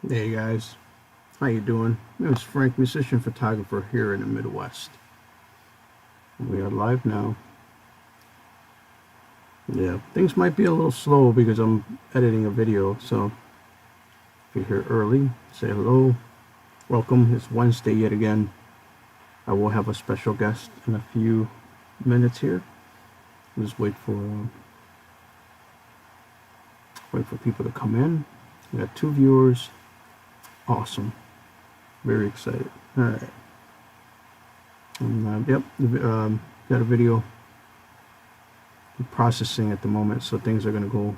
Hey guys, how you doing? My name is Frank, musician photographer here in the Midwest. We are live now. Yeah, things might be a little slow because I'm editing a video, so if you're here early, say hello. Welcome. It's Wednesday yet again. I will have a special guest in a few minutes here. Just wait for people to come in. We got 2 viewers. Awesome. Very excited. All right. Yep. Got a video processing at the moment, so things are going to go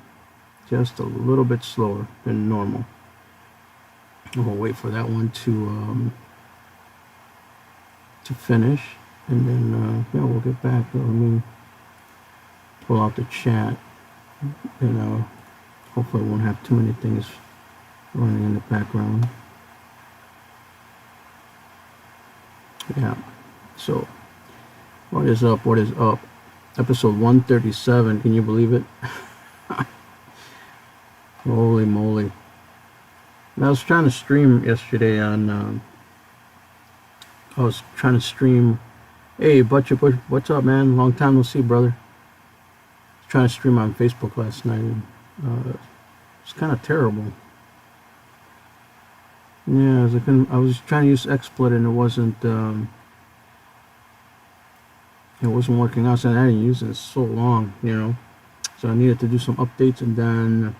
just a little bit slower than normal. We'll wait for that one to finish, and then yeah, we'll get back. Let me pull out the chat, and hopefully I won't have too many things running in the background. Yeah. So, what is up? What is up? Episode 137. Can you believe it? Holy moly! I was trying to stream yesterday on. I was trying to stream. Hey, Butcher, what's up, man? Long time no see, brother. I was trying to stream on Facebook last night, and it's kind of terrible. Yeah, I was trying to use XSplit, and it wasn't working out. So I didn't use it in so long, So I needed to do some updates, and then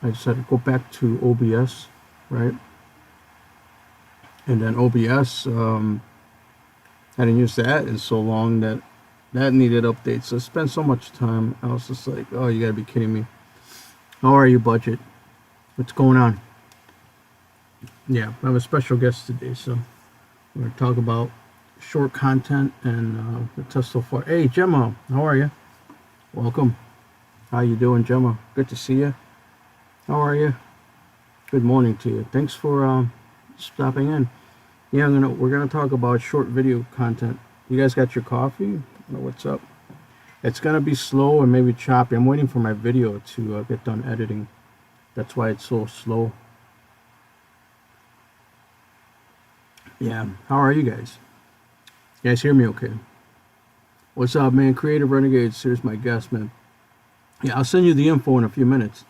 I decided to go back to OBS, right? And then OBS, I hadn't used that in so long that needed updates. So I spent so much time. I was just like, oh, you gotta be kidding me. How are you, Budget? What's going on? Yeah, I have a special guest today, so we're gonna talk about short content and the test so far. Hey, Gemma, how are you? Welcome. How you doing, Gemma? Good to see you. How are you? Good morning to you. Thanks for stopping in. Yeah, we're gonna talk about short video content. You guys got your coffee? What's up? It's gonna be slow and maybe choppy. I'm waiting for my video to get done editing. That's why it's so slow. Yeah. How are you guys? You guys hear me okay? What's up, man? Creative Renegades. Here's my guest, man. Yeah, I'll send you the info in a few minutes.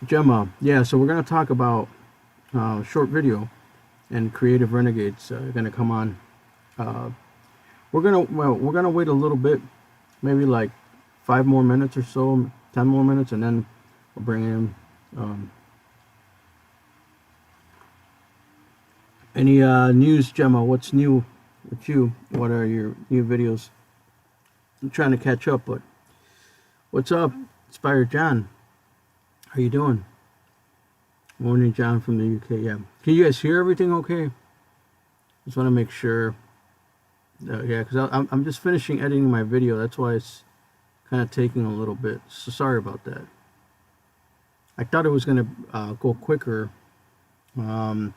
Gemma, yeah, so we're going to talk about short video, and Creative Renegades are going to come on. We're going to wait a little bit, maybe like 5 more minutes or so, 10 more minutes, and then we'll bring in any news, Gemma. What's new with you? What are your new videos? I'm trying to catch up, but what's up, Inspired John? How you doing? Morning, John from the UK. Yeah, can you guys hear everything okay? Just want to make sure. Yeah, because I'm just finishing editing my video. That's why it's kind of taking a little bit. So sorry about that. I thought it was gonna go quicker, and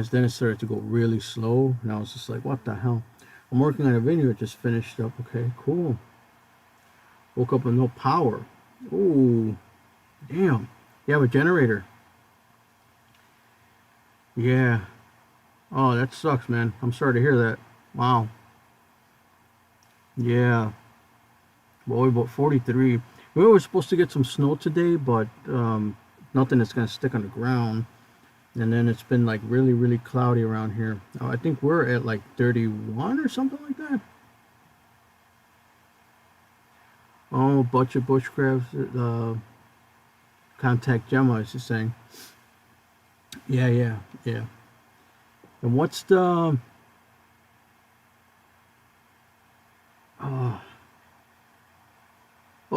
then it started to go really slow, and I was just like, what the hell? I'm working on a video. It just finished up. Okay, cool. Woke up with no power. Ooh. Damn. You have a generator. Yeah. Oh, that sucks, man. I'm sorry to hear that. Wow. Yeah. Boy, about 43. We were supposed to get some snow today, but nothing that's going to stick on the ground. And then it's been like really, really cloudy around here. I think we're at like 31 or something like that. Oh, bunch of bushcrafts. Contact Gemma, is just saying. Yeah. And what's the? Oh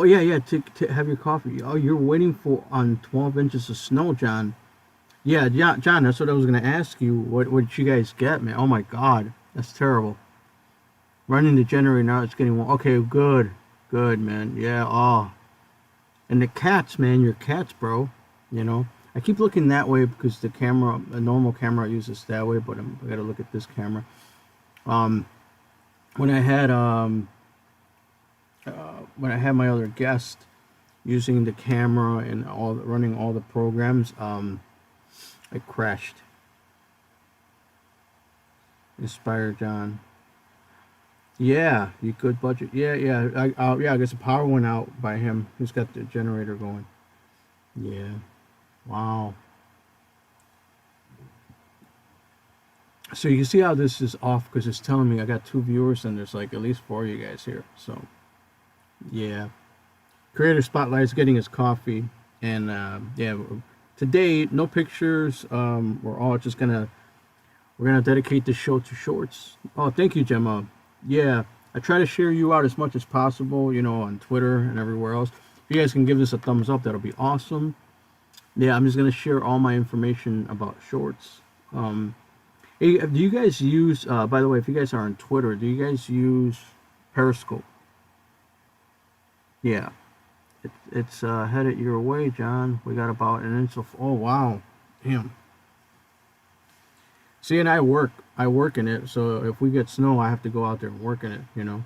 yeah. To have your coffee. Oh, you're waiting for on 12 inches of snow, John. Yeah, John. That's what I was gonna ask you. What did you guys get, man? Oh my God, that's terrible. Running the generator now. It's getting warm. Okay, good, man. Yeah. Oh, and the cats, man. Your cats, bro. I keep looking that way because the camera, a normal camera, uses that way, but I gotta look at this camera. When I had my other guest, using the camera and running all the programs, it crashed. Inspired John. Yeah, you could budget. Yeah, yeah. I guess the power went out by him. He's got the generator going. Yeah. Wow. So you can see how this is off because it's telling me I got 2 viewers and there's like at least 4 of you guys here. So, yeah. Creator Spotlight is getting his coffee, and yeah. Today, no pictures. We're gonna dedicate the show to shorts. Oh, thank you, Gemma. Yeah, I try to share you out as much as possible, you know, on Twitter and everywhere else. If you guys can give this a thumbs up, that'll be awesome. Yeah, I'm just gonna share all my information about shorts. Hey, do you guys use? By the way, if you guys are on Twitter, do you guys use Periscope? Yeah, it's headed your way, John. We got about an inch of. Oh wow, damn. See, and I work in it, so if we get snow, I have to go out there and work in it, you know.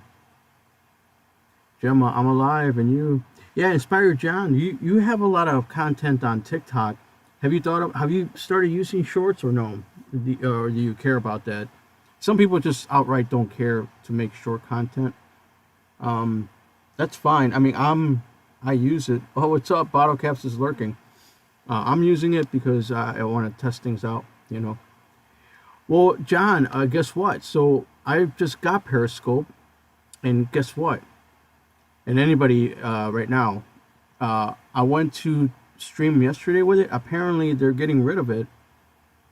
Gemma, I'm alive, and you, yeah, Inspired John, you have a lot of content on TikTok. Have you started using shorts or no? Or do you care about that? Some people just outright don't care to make short content. That's fine. I mean, I use it. Oh, what's up? Bottle Caps is lurking. I'm using it because I want to test things out, you know. Well, John, guess what? So I just got Periscope, and guess what? And anybody right now, I went to stream yesterday with it. Apparently, they're getting rid of it.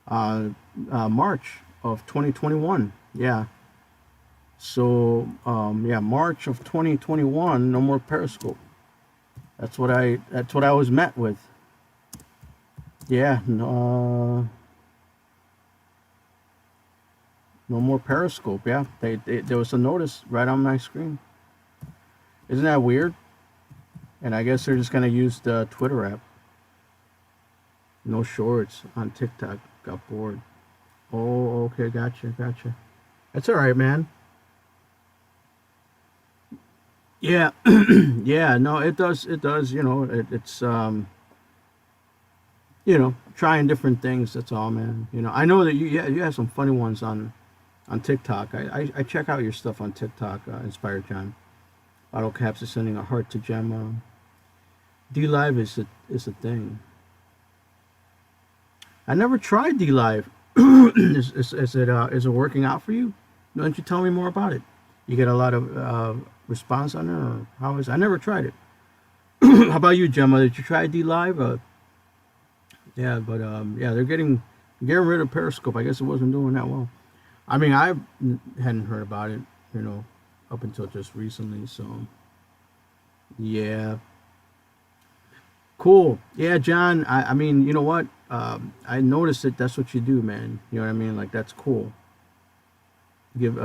March of 2021. Yeah. So yeah, March of 2021. No more Periscope. That's what I was met with. Yeah. No more Periscope. Yeah, there was a notice right on my screen. Isn't that weird? And I guess they're just gonna use the Twitter app. No shorts on TikTok. Got bored. Oh, okay, gotcha. That's all right, man. Yeah, yeah. No, it does. You know, it's you know, trying different things. That's all, man. You know, I know that you have some funny ones on TikTok. I check out your stuff on TikTok. Inspired John. Auto Caps is sending a heart to Gemma. D Live is a thing. I never tried D Live. Is it working out for you? Why don't you tell me more about it? You get a lot of response on it, or how is it? I never tried it. How about you, Gemma? Did you try D Live? Yeah, but yeah, they're getting rid of Periscope. I guess it wasn't doing that well. I mean, I hadn't heard about it, you know, up until just recently. So, yeah, cool. Yeah, John. I mean, you know what? I noticed that that's what you do, man. You know what I mean? Like, that's cool. Give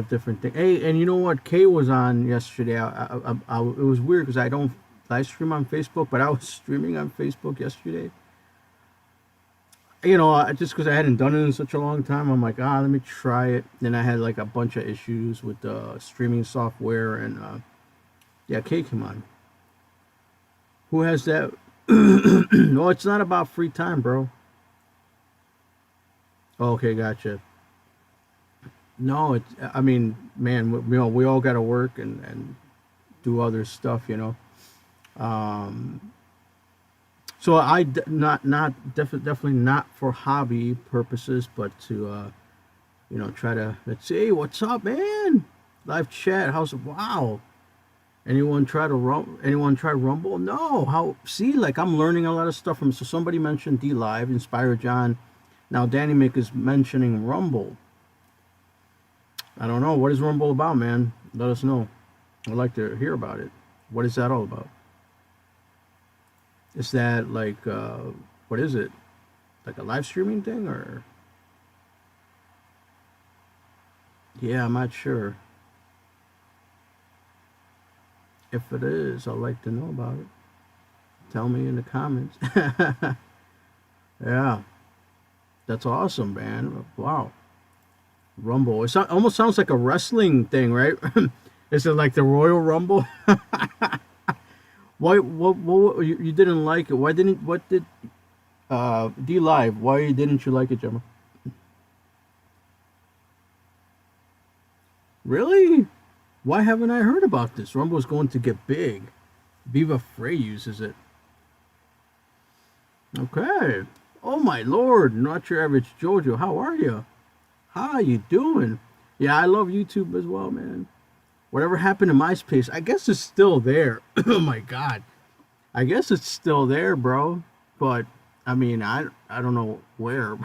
different things. Hey, and you know what? Kay was on yesterday. It was weird because I don't live stream on Facebook, but I was streaming on Facebook yesterday. You know, just because I hadn't done it in such a long time, I'm like, let me try it. Then I had like a bunch of issues with the streaming software, and yeah, Kay came on. Who has that? No, it's not about free time, bro. Okay, gotcha. No, I mean, man, you know, we all got to work and do other stuff, you know. So definitely not for hobby purposes, but to you know, try to, let's see, hey, what's up, man? Live chat, how's it? Wow. Anyone try Rumble? No. How? See, like, I'm learning a lot of stuff from. So somebody mentioned D Live, Inspired John. Now Danny Mick is mentioning Rumble. I don't know. What is Rumble about, man? Let us know. I'd like to hear about it. What is that all about? Is that like, what is it? Like a live streaming thing, or? Yeah, I'm not sure. If it is, I'd like to know about it. Tell me in the comments. Yeah, that's awesome, man. Wow. Rumble. It almost sounds like a wrestling thing, right? Is it like the Royal Rumble? Why? What you didn't like it? Why didn't? What did? D Live. Why didn't you like it, Gemma? Really? Why haven't I heard about this? Rumble's going to get big. Viva Frey uses it. Okay. Oh my lord, not your average Jojo. How are you? How you doing? Yeah, I love YouTube as well, man. Whatever happened to MySpace? I guess it's still there. Oh my god. I guess it's still there, bro. But I mean, I don't know where.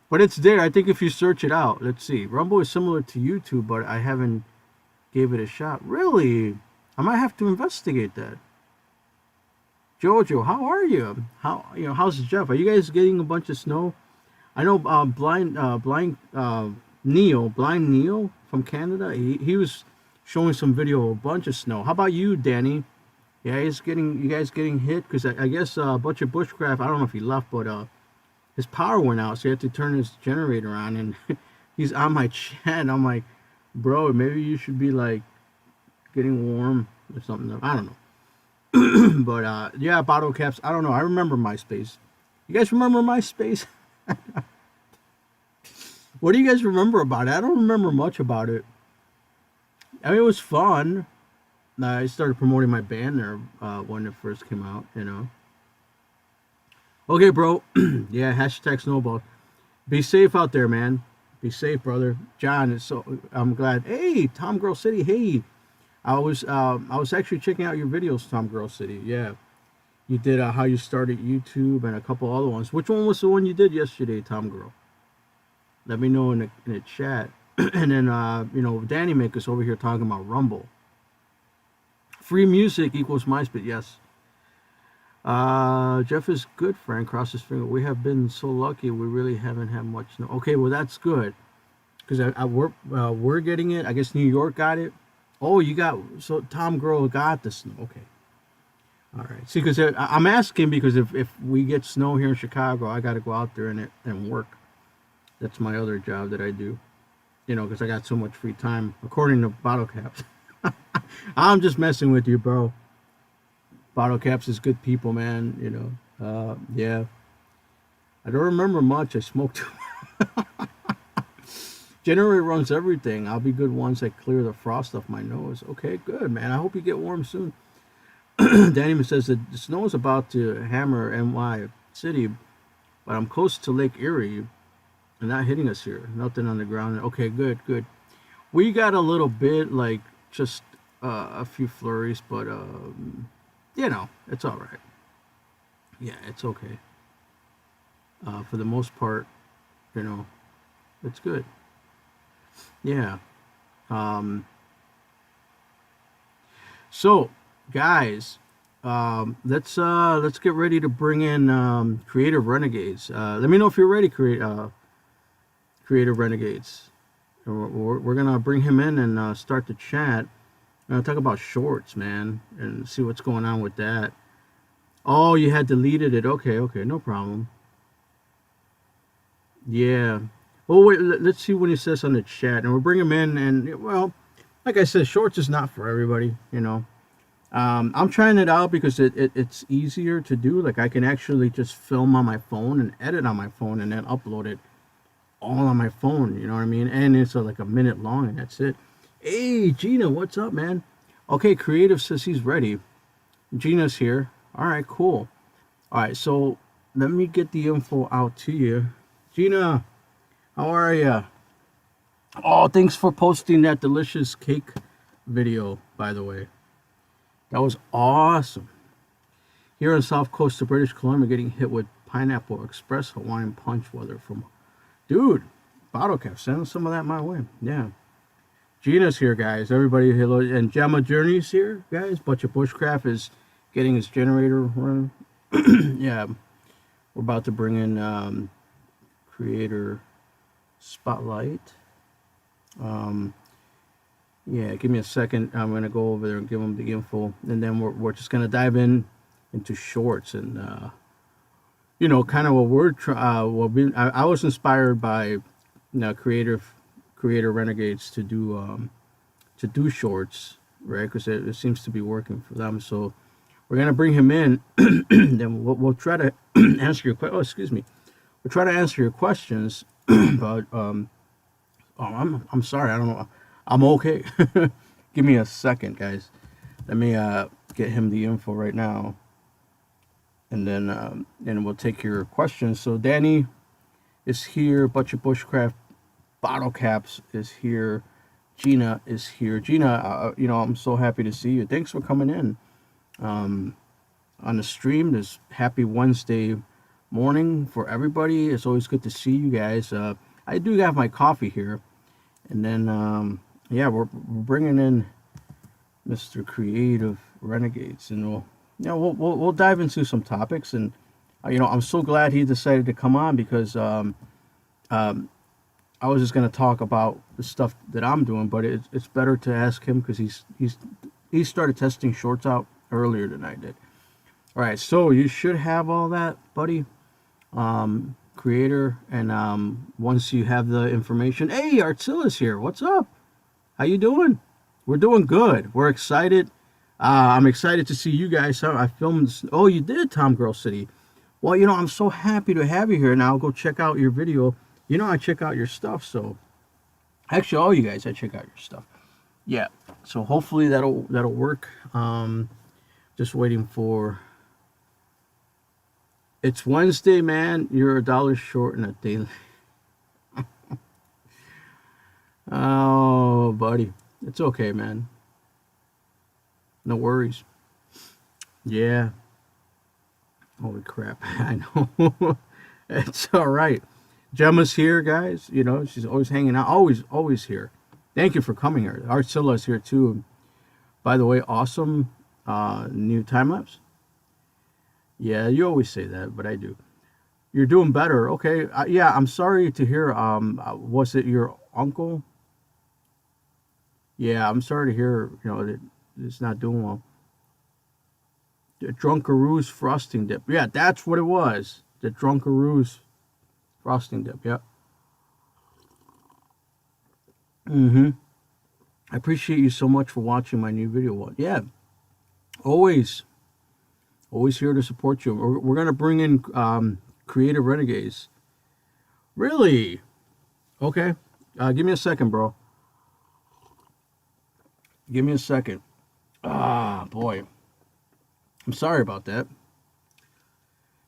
But it's there. I think if you search it out, let's see. Rumble is similar to YouTube, but I haven't gave it a shot. Really? I might have to investigate that. Jojo, how are you? How's Jeff? Are you guys getting a bunch of snow? I know blind Neil from Canada. He was showing some video of a bunch of snow. How about you, Danny? Yeah, you guys getting hit? Because I guess a bunch of bushcraft, I don't know if he left, but his power went out, so he had to turn his generator on, and he's on my chat. I'm like, bro, maybe you should be like getting warm or something. I don't know. But yeah, bottle caps. I don't know. I remember MySpace. You guys remember MySpace? What do you guys remember about it? I don't remember much about it. I mean, it was fun. I started promoting my band there when it first came out, you know. Okay, bro. Yeah, hashtag snowball. Be safe out there, man. Be safe, brother. John, I'm glad. Hey, Tom Girl City. Hey, I was actually checking out your videos, Tom Girl City. Yeah, you did how you started YouTube and a couple other ones. Which one was the one you did yesterday, Tom Girl? Let me know in the chat. And then Danny Makers over here talking about Rumble. Free music equals MySpace. Yes. Jeff is good, Frank. Cross his finger. We have been so lucky. We really haven't had much snow. Okay, well that's good because we're getting it. I guess New York got it. Oh, so Tom Girl got the snow. Okay. All right. See, because I'm asking because if we get snow here in Chicago, I got to go out there and work. That's my other job that I do. Because I got so much free time, according to Bottle Caps. I'm just messing with you, bro. Bottle Caps is good people, man. Yeah. I don't remember much. I smoked. Generator runs everything. I'll be good once I clear the frost off my nose. Okay, good, man. I hope you get warm soon. Danny says that the snow is about to hammer NY City, but I'm close to Lake Erie and not hitting us here. Nothing on the ground. Okay, good. We got a little bit, like just a few flurries, but it's all right. Yeah, it's okay. For the most part, it's good. Yeah. So, guys, let's get ready to bring in Creative Renegades. Let me know if you're ready, Creative Renegades. We're gonna bring him in and start the chat. We're gonna talk about shorts, man, and see what's going on with that. Oh, you had deleted it. Okay, no problem. Yeah. Well, wait, let's see what he says on the chat, and we'll bring him in. And well, like I said, shorts is not for everybody, I'm trying it out because it's easier to do. Like I can actually just film on my phone and edit on my phone and then upload it all on my phone. You know what I mean? And it's like a minute long, and that's it. Hey, Gina, what's up, man? Okay, Creative says he's ready. Gina's here. All right, cool. All right, so let me get the info out to you. Gina, how are you? Oh, thanks for posting that delicious cake video, by the way. That was awesome. Here on South Coast of British Columbia, getting hit with Pineapple Express Hawaiian Punch weather from... Dude, Bottle Cap, send some of that my way. Yeah. Gina's here, guys. Everybody, hello. And Gemma Journey's here, guys. Bunch of Bushcraft is getting his generator running. Yeah. We're about to bring in Creator Spotlight. Yeah, give me a second. I'm going to go over there and give them the info. And then we're just going to dive into shorts. And, kind of I was inspired by Creator Renegades to do shorts, right? Because it seems to be working for them. So we're gonna bring him in. Then we'll try to answer your question. Oh, excuse me. We'll try to answer your questions. But oh, I'm sorry. I don't know. I'm okay. Give me a second, guys. Let me get him the info right now, and then we'll take your questions. So Danny is here. Bunch of Bushcraft Bottle Caps is here. Gina is here. Gina, you know, I'm so happy to see you. Thanks for coming in on the stream. This happy Wednesday morning for everybody. It's always good to see you guys. I do have my coffee here, and then yeah, we're bringing in Mr. Creative Renegades, and we'll dive into some topics. And you know, I'm so glad he decided to come on, because I was just going to talk about the stuff that I'm doing, but it's better to ask him, because he started testing shorts out earlier than I did. All right, so you should have all that, buddy. Creator, and once you have the information, hey, Artilla's here. What's up? How you doing? We're doing good. We're excited. I'm excited to see you guys. I filmed this. Oh, you did, Tom Girl City. Well, you know, I'm so happy to have you here. Now go check out your video. You know, I check out your stuff. So actually, all you guys, I check out your stuff. Yeah. So hopefully that'll work. Just waiting for. It's Wednesday, man. You're $1 short in a daily. Oh, buddy. It's okay, man. No worries. Yeah. Holy crap. I know. It's all right. Gemma's here, guys. You know, she's always hanging out. Always here. Thank you for coming here. Arcilla's here, too. By the way, awesome new time-lapse. Yeah, you always say that, but I do. You're doing better. Okay. Yeah, I'm sorry to hear. Was it your uncle? Yeah, I'm sorry to hear, you know, that it's not doing well. The Drunkaroos frosting dip. Yeah, that's what it was. The Drunkaroos frosting dip. Yeah. I appreciate you so much for watching my new video. Yeah. Always here to support you. We're going to bring in Creative Renegades. Really? Okay. Give me a second, bro. Give me a second. Ah, boy. I'm sorry about that.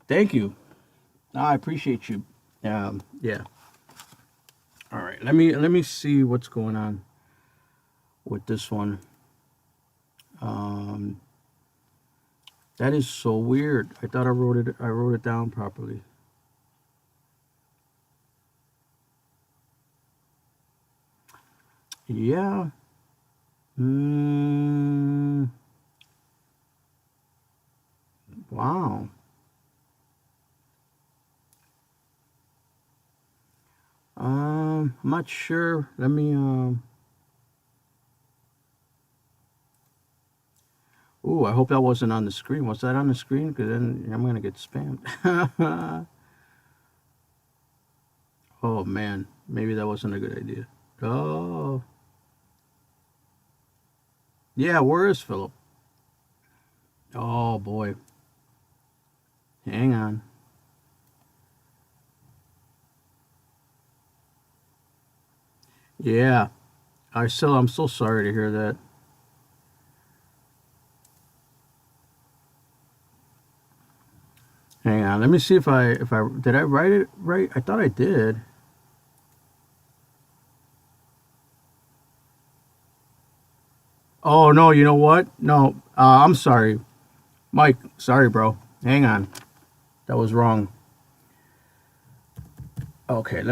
Thank you. I appreciate you. Yeah. All right. Let me see what's going on with this one. That is so weird. I thought I wrote it down properly. Yeah. Wow. I'm not sure. Let me Ooh, I hope that wasn't on the screen. Was that on the screen? Because then I'm gonna get spammed. Oh man, maybe that wasn't a good idea. Oh. Yeah, where is Philip? Oh boy. Hang on. Yeah. I'm so sorry to hear that. Hang on. Let me see if I did I write it right? I thought I did. Oh no, you know what? No. I'm sorry. Mike, sorry, bro. Hang on. That was wrong. Okay,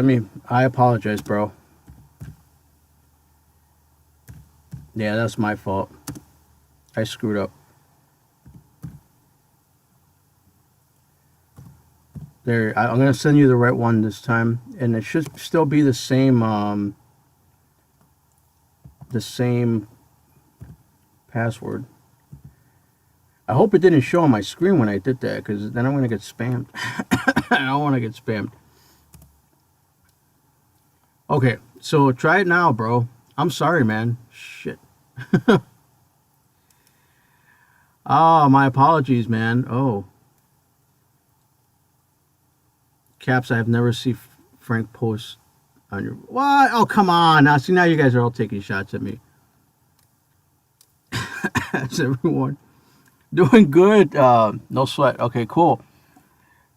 I apologize, bro. Yeah, that's my fault. I screwed up. There, I'm gonna send you the right one this time, and it should still be the same password. I hope it didn't show on my screen when I did that, because then I'm gonna get spammed. I don't want to get spammed. Okay, so try it now, bro. I'm sorry, man. Shit. Oh, my apologies, man. Oh, Caps, I have never seen Frank post on your... What? Oh, come on. Now, see, now you guys are all taking shots at me. That's everyone. Doing good. No sweat. Okay, cool.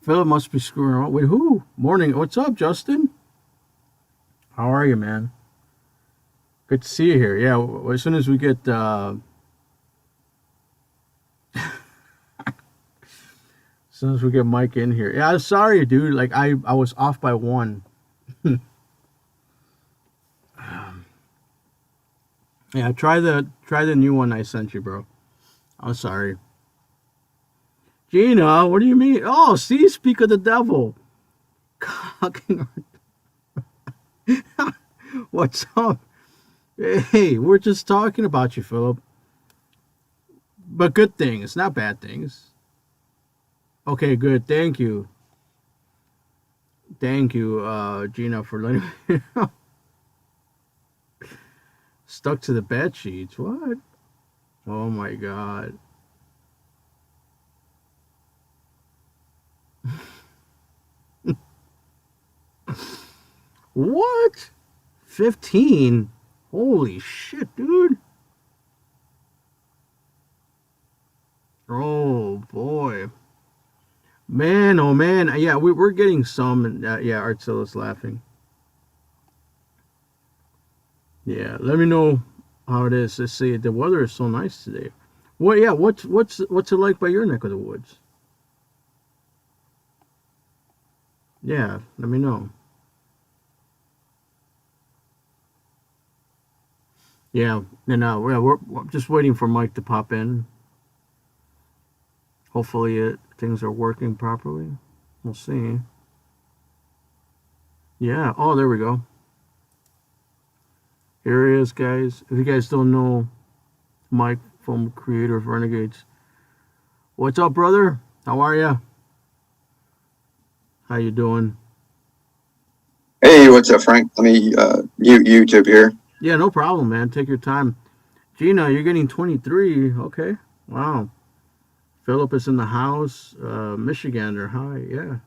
Philip must be screwing around. Wait, who? Morning. What's up, Justin? How are you, man? Good to see you here. Yeah, as soon as we get... as soon as we get Mike in here. Yeah, I'm sorry, dude. Like, I was off by one. Yeah, try the new one I sent you, bro. I'm sorry. Gina, what do you mean? Oh, see, speak of the devil. What's up? Hey, we're just talking about you, Philip. But good things, not bad things. Okay, good. Thank you. Thank you, Gina, for letting me know. Stuck to the bed sheets. What? Oh my god. What? 15? Holy shit, dude. Oh boy. Man, oh man. Yeah, we're getting some. Yeah, Artzilla's laughing. Yeah, let me know how it is. Let's see. The weather is so nice today. Well, yeah. What's it like by your neck of the woods? Yeah, let me know. Yeah, and we're just waiting for Mike to pop in. Hopefully, things are working properly. We'll see. Yeah. Oh, there we go. Here he is, guys. If you guys don't know Mike from Creator of Renegades, what's up, brother? How are ya? How you doing? Hey, what's up, Frank? Let me mute YouTube here. Yeah, no problem, man. Take your time. Gina, you're getting 23. Okay. Wow. Philip is in the house. Michigander. Hi. Yeah.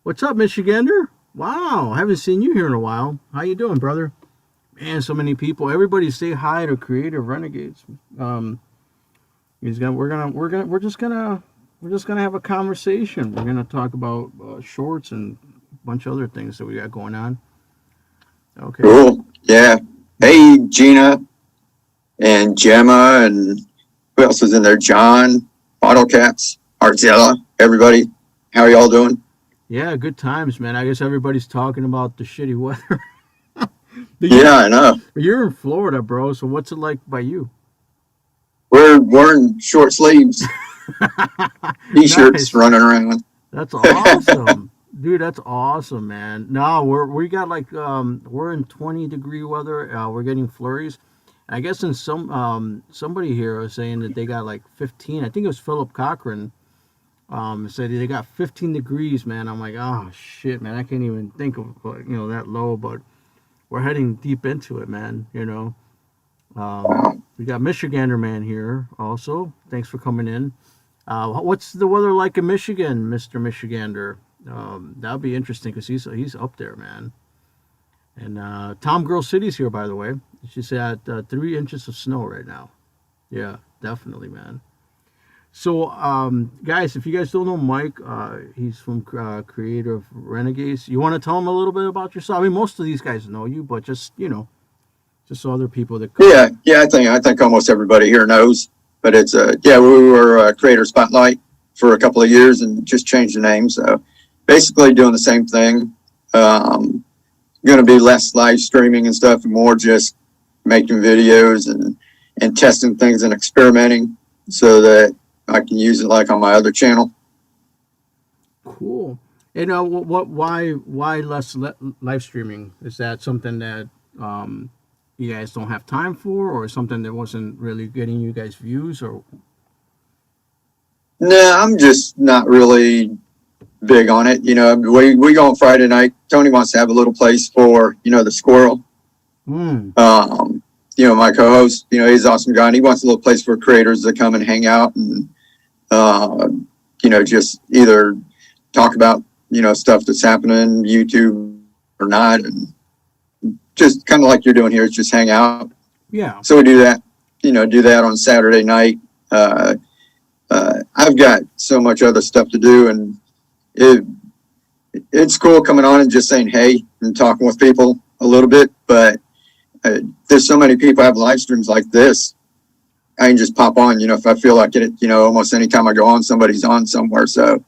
What's up, Michigander? Wow. I haven't seen you here in a while. How you doing, brother? Man, so many people. Everybody say hi to Creative Renegades. We're just gonna have a conversation. We're gonna talk about shorts and a bunch of other things that we got going on. Okay. Cool. Yeah. Hey, Gina and Gemma and who else is in there? John, Bottle Caps, Artzella, everybody. How are y'all doing? Yeah, good times, man. I guess everybody's talking about the shitty weather. Yeah, I know. You're in Florida, bro. So what's it like by you? We're in short sleeves, t-shirts Nice. running around. That's awesome. Dude, that's awesome, man. No, we got like we're in 20-degree weather. We're getting flurries. I guess in somebody here was saying that they got like 15. I think it was Philip Cochran. Said they got 15 degrees, man. I'm like, oh shit, man. I can't even think of that low, but we're heading deep into it, man. Wow. We got Michigander man here also. Thanks for coming in. What's the weather like in Michigan, Mr. Michigander? That'll be interesting because he's up there, man. And Tom Girl City's here, by the way. She's at 3 inches of snow right now. Yeah, definitely, man. So, guys, if you guys don't know Mike, he's from Creator of Renegades. You want to tell him a little bit about yourself? I mean, most of these guys know you, but just just so other people that come. Yeah. I think almost everybody here knows. But it's we were Creator Spotlight for a couple of years and just changed the name. So basically doing the same thing. Going to be less live streaming and stuff, and more just making videos and testing things and experimenting so that I can use it like on my other channel. Cool. And why less live streaming? Is that something that you guys don't have time for, or something that wasn't really getting you guys views, or? No, I'm just not really big on it. We go on Friday night. Tony wants to have a little place for the squirrel. Mm. my co-host, he's an awesome guy, and he wants a little place for creators to come and hang out and, just either talk about, stuff that's happening, YouTube or not, and just kind of like you're doing here, is just hang out. Yeah. So we do that, on Saturday night. I've got so much other stuff to do, and it's cool coming on and just saying hey and talking with people a little bit, but there's so many people have live streams like this. I can just pop on, if I feel like it, almost anytime I go on, somebody's on somewhere. So,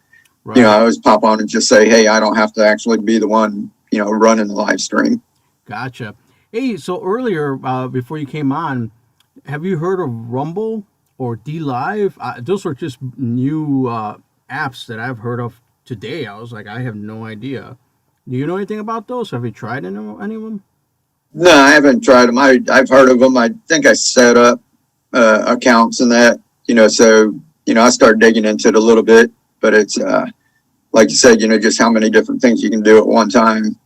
Right. I always pop on and just say, hey, I don't have to actually be the one, running the live stream. Gotcha. Hey, so earlier, before you came on, have you heard of Rumble or DLive? Those are just new apps that I've heard of today. I was like, I have no idea. Do you know anything about those? Have you tried any of them? No, I haven't tried them. I've heard of them. I think I set up accounts and that, so, I started digging into it a little bit, but it's, like you said, just how many different things you can do at one time.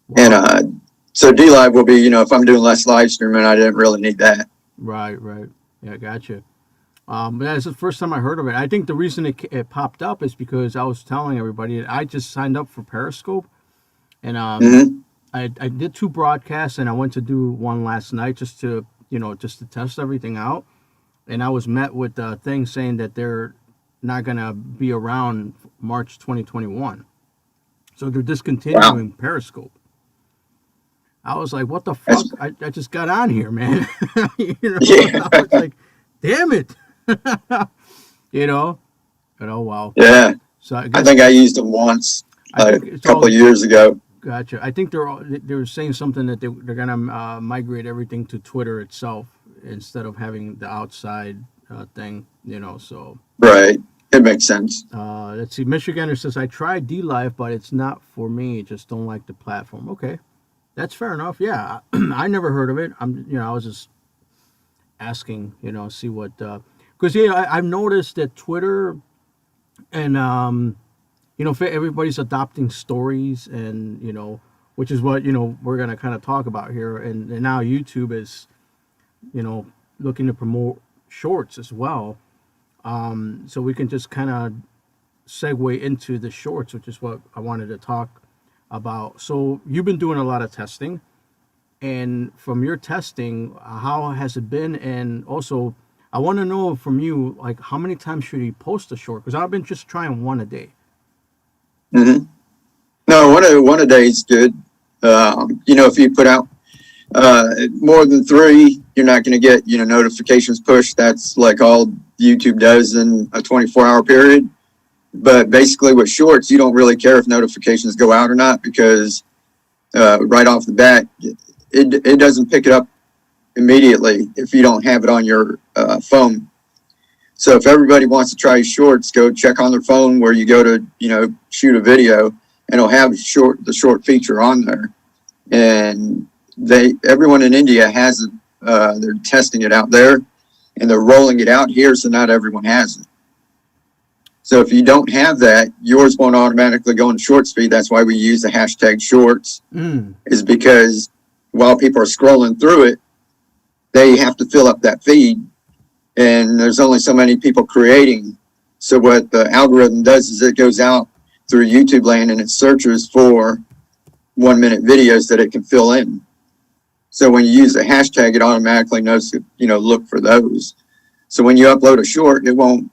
Wow. And so DLive will be, if I'm doing less live streaming, I didn't really need that. Right. Yeah, gotcha. But that's the first time I heard of it. I think the reason it popped up is because I was telling everybody that I just signed up for Periscope, and I did 2 broadcasts, and I went to do one last night just to test everything out. And I was met with a thing saying that they're not going to be around March 2021. So they're discontinuing Periscope. I was like, what the fuck? I just got on here, man. Yeah. I was like, damn it. But oh, wow. Yeah. So I think I used them once a couple of years ago. Gotcha. I think they were saying something that they're going to migrate everything to Twitter itself instead of having the outside thing, so. Right. It makes sense. Let's see. Michigander says, I tried DLive, but it's not for me. Just don't like the platform. Okay. That's fair enough. Yeah. I never heard of it. I was just asking, see what, because I've noticed that Twitter and, everybody's adopting stories and, which is what, we're going to kind of talk about here. And now YouTube is, looking to promote shorts as well. So we can just kind of segue into the shorts, which is what I wanted to talk about. So you've been doing a lot of testing, and from your testing, how has it been? And also, I want to know from you, like, how many times should you post a short? Because I've been just trying one a day. Mm-hmm. No, one a day is good. If you put out more than 3, you're not going to get, notifications pushed. That's like all YouTube does in a 24-hour period. But basically with shorts, you don't really care if notifications go out or not, because right off the bat, it doesn't pick it up immediately if you don't have it on your phone. So if everybody wants to try shorts, go check on their phone where you go to, shoot a video, and it'll have the short feature on there. And everyone in India has it. They're testing it out there, and they're rolling it out here, so not everyone has it. So if you don't have that, yours won't automatically go in shorts feed. That's why we use the hashtag shorts, is because while people are scrolling through it, they have to fill up that feed, and there's only so many people creating. So what the algorithm does is it goes out through YouTube land and it searches for 1-minute videos that it can fill in. So when you use the hashtag, it automatically knows to, look for those. So when you upload a short, it won't,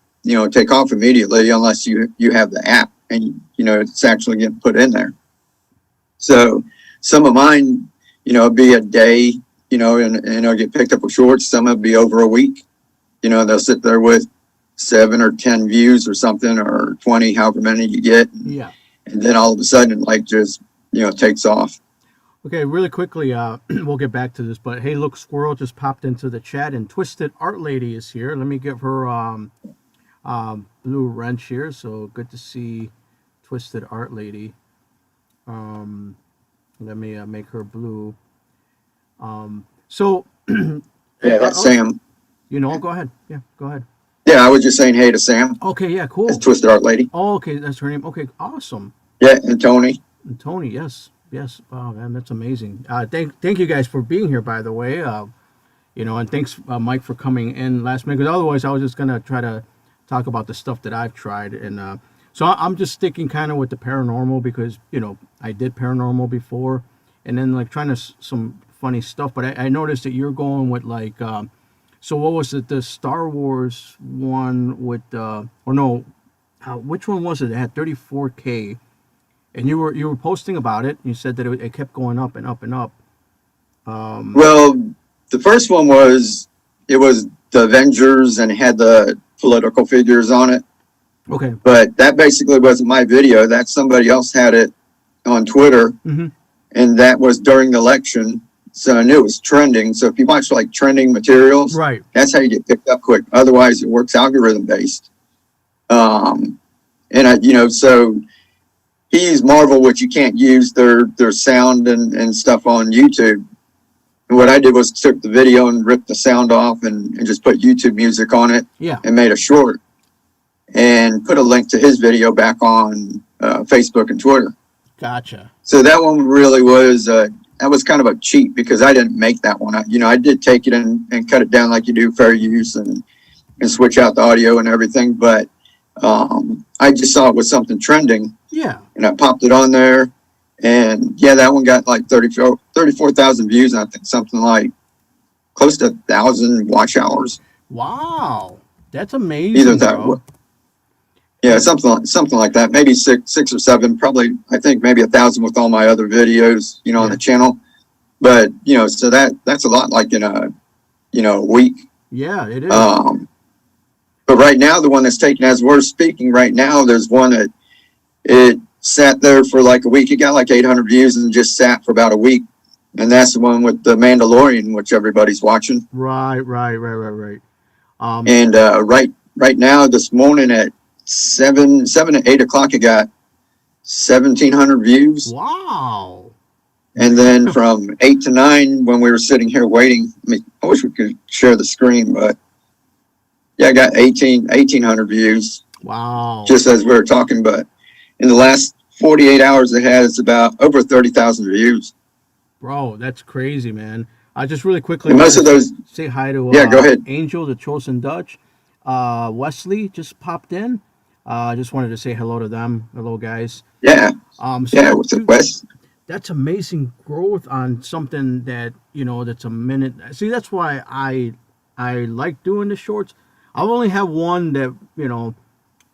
take off immediately unless you have the app and, it's actually getting put in there. So some of mine, be a day, and I'll get picked up with shorts. Some of it be over a week. They'll sit there with 7 or 10 views or something, or 20, however many you get. Yeah. And then all of a sudden, just, takes off. Okay, really quickly, we'll get back to this, but hey, look, Squirrel just popped into the chat, and Twisted Art Lady is here. Let me give her blue wrench here. So good to see Twisted Art Lady. Let me make her blue. So yeah, that's Sam. Go ahead. Yeah, go ahead. Yeah, I was just saying hey to Sam. Okay, yeah, cool. It's Twisted Art Lady. Oh, okay, that's her name. Okay, awesome. Yeah, and Tony. And Tony, yes. Yes. Wow, man, that's amazing. Thank you guys for being here, by the way. And thanks, Mike, for coming in last minute. Because otherwise, I was just gonna try to talk about the stuff that I've tried, and so I'm just sticking kind of with the paranormal because I did paranormal before, and then like trying to some funny stuff. But I noticed that you're going with like, so what was it? The Star Wars one with, or no, which one was it? It had 34K, and you were posting about it. You said that it kept going up and up and up. Well, the first one was the Avengers and it had the political figures on it. Okay. But that basically wasn't my video. That somebody else had it on Twitter, and that was during the election. So I knew it was trending. So if you watch like trending materials, Right. that's how you get picked up quick. Otherwise, it works algorithm based. So he used Marvel, which you can't use their sound and stuff on YouTube. And what I did was took the video and ripped the sound off and just put YouTube music on it. Yeah. And made a short and put a link to his video back on Facebook and Twitter. Gotcha. So that one really was that was kind of a cheat because I didn't make that one. I did take it and cut it down like you do fair use and switch out the audio and everything. But I just saw it was something trending. Yeah. And I popped it on there. And yeah, that one got like 34,000 views. And I think something like close to 1,000 watch hours. Wow. That's amazing. Either that. Bro. Yeah, something like that. Maybe six or seven. Probably, I think maybe 1,000 with all my other videos, on the channel. But so that's a lot. Like in a week. Yeah, it is. But right now, the one that's taken as we're speaking right now, there's one that it sat there for like a week. It got like 800 views and just sat for about a week. And that's the one with the Mandalorian, which everybody's watching. Right. And right now, this morning at 7 to 8 o'clock, it got 1,700 views. Wow. And then from 8 to 9, when we were sitting here waiting, I wish we could share the screen, but yeah, I got 1,800 views. Wow. Just as we were talking, but in the last 48 hours, it has about over 30,000 views. Bro, that's crazy, man. I just really quickly And most of those, say hi to go ahead. Angel, the Chosen Dutch. Wesley just popped in. I just wanted to say hello to them. Hello, guys. Yeah. So What's up, Wes? That's amazing growth on something that that's a minute. See, that's why I like doing the shorts. I've only have one that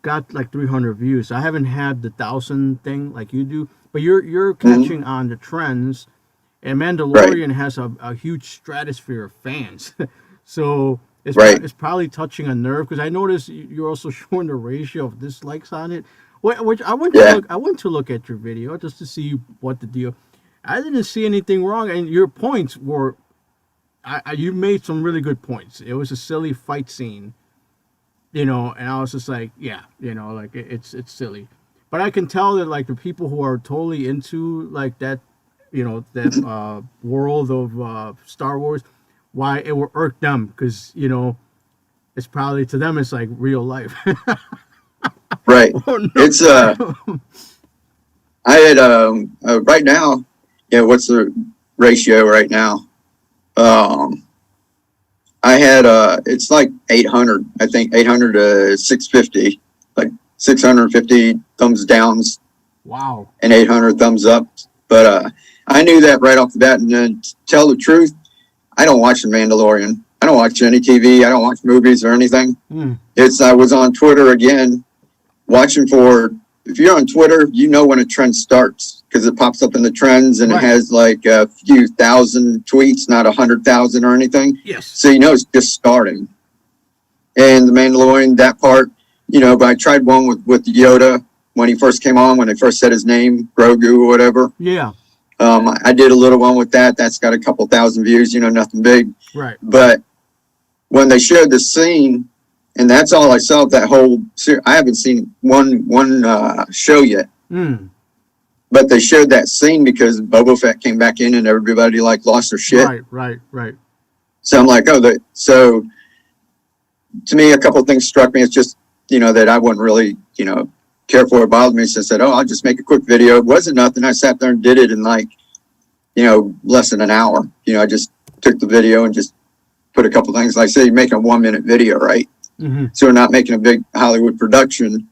got like 300 views. I haven't had the 1,000 thing like you do, but you're catching on the trends, and Mandalorian has a huge stratosphere of fans. So it's probably touching a nerve because I noticed you're also showing the ratio of dislikes on it. Which I went to look at your video just to see what the deal. I didn't see anything wrong, and your points were. You made some really good points. It was a silly fight scene, and I was just like, yeah, like it's silly, but I can tell that like the people who are totally into like that, that world of Star Wars, why it will irk them because it's probably to them it's like real life. Right. Oh, no. It's I had right now. Yeah, what's the ratio right now? I had it's like 800. I think 800 to 650. Like 650 thumbs downs. Wow. And 800 thumbs up. But I knew that right off the bat. And then to tell the truth, I don't watch The Mandalorian. I don't watch any TV. I don't watch movies or anything. I was on Twitter again, watching for. If you're on Twitter, when a trend starts because it pops up in the trends and it has like a few thousand tweets, not 100,000 or anything. Yes. So it's just starting. And The Mandalorian, that part, but I tried one with Yoda when he first came on, when they first said his name, Grogu or whatever. Yeah. I did a little one with that. That's got a couple thousand views, nothing big. Right. But when they showed the scene, and that's all I saw of that whole series. I haven't seen one show yet. But they showed that scene because Boba Fett came back in and everybody like lost their shit. Right. So I'm like, so to me, a couple of things struck me. It's just, that I wouldn't really, care for it bothered me. So I said, oh, I'll just make a quick video. It wasn't nothing. I sat there and did it in like, less than an hour. I just took the video and just put a couple things. Like I say, you're making a 1 minute video, right? Mm-hmm. So we're not making a big Hollywood production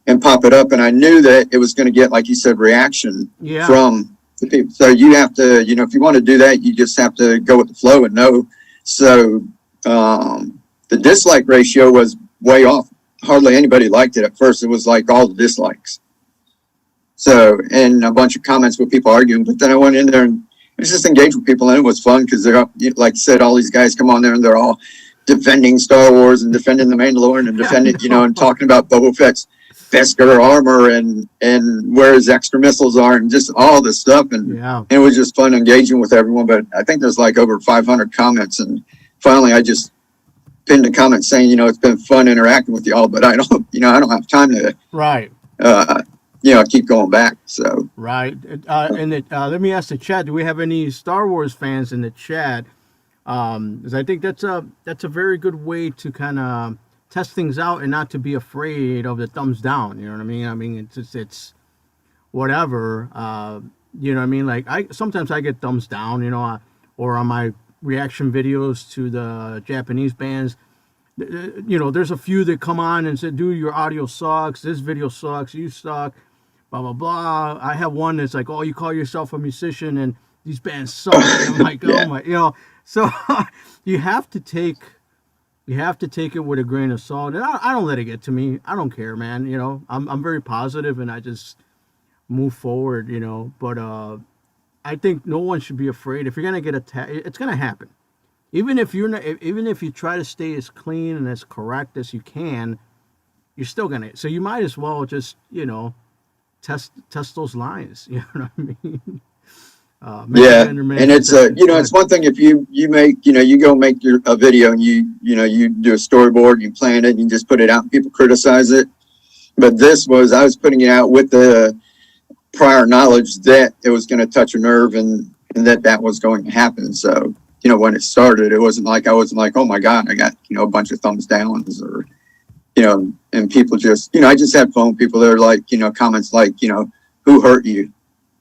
and pop it up. And I knew that it was going to get, like you said, reaction from the people. So you have to, if you want to do that, you just have to go with the flow and know. So the dislike ratio was way off. Hardly anybody liked it at first. It was like all the dislikes. So, and a bunch of comments with people arguing. But then I went in there and just engaged with people, and it was fun because they're, like I said, all these guys come on there and they're all defending Star Wars and defending the Mandalorian and defending, and talking about Boba Fett's Beskar armor and where his extra missiles are and just all this stuff. And it was just fun engaging with everyone. But I think there's like over 500 comments. And finally, I just pinned a comment saying, it's been fun interacting with y'all, but I don't, I don't have time to, keep going back. So let me ask the chat: do we have any Star Wars fans in the chat? Because I think that's a very good way to kind of test things out and not to be afraid of the thumbs down. You know what I mean? I mean, it's whatever. You know what I mean? Like sometimes I get thumbs down. Or on my reaction videos to the Japanese bands. There's a few that come on and say, dude, your audio sucks, this video sucks, you suck, blah blah blah. I have one that's like, oh, you call yourself a musician and these bands suck. And I'm like, oh my, so you have to take it with a grain of salt. And I don't let it get to me. I don't care, man. I'm very positive and I just move forward, but I think no one should be afraid. If you're gonna get attacked, it's gonna happen. Even if you try to stay as clean and as correct as you can, you're still gonna. So you might as well just test those lines. You know what I mean? And it's it's one thing if you make you go make a video and you do a storyboard, you plan it, and you just put it out, and people criticize it. But I was putting it out with the prior knowledge that it was going to touch a nerve and that was going to happen. So, when it started, it wasn't like, oh my God, I got, a bunch of thumbs downs or, and people just, I just had fun with people that are like, comments like, who hurt you?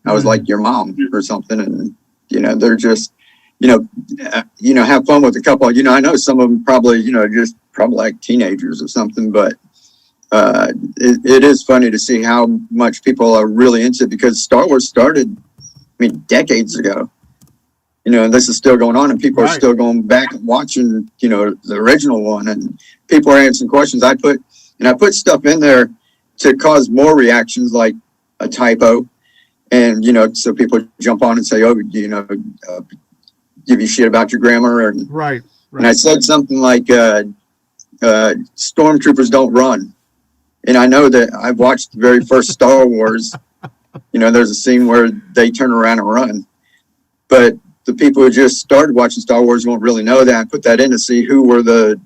I was like, your mom or something. And, they're just, have fun with a couple, I know some of them probably, just probably like teenagers or something, but it is funny to see how much people are really into it because Star Wars started, decades ago. And this is still going on, and people are still going back and watching, the original one, and people are answering questions. I put stuff in there to cause more reactions, like a typo, and so people jump on and say, oh, give you shit about your grammar, and and I said something like, stormtroopers don't run. And I know that I've watched the very first Star Wars. There's a scene where they turn around and run. But the people who just started watching Star Wars won't really know that. I put that in to see who were the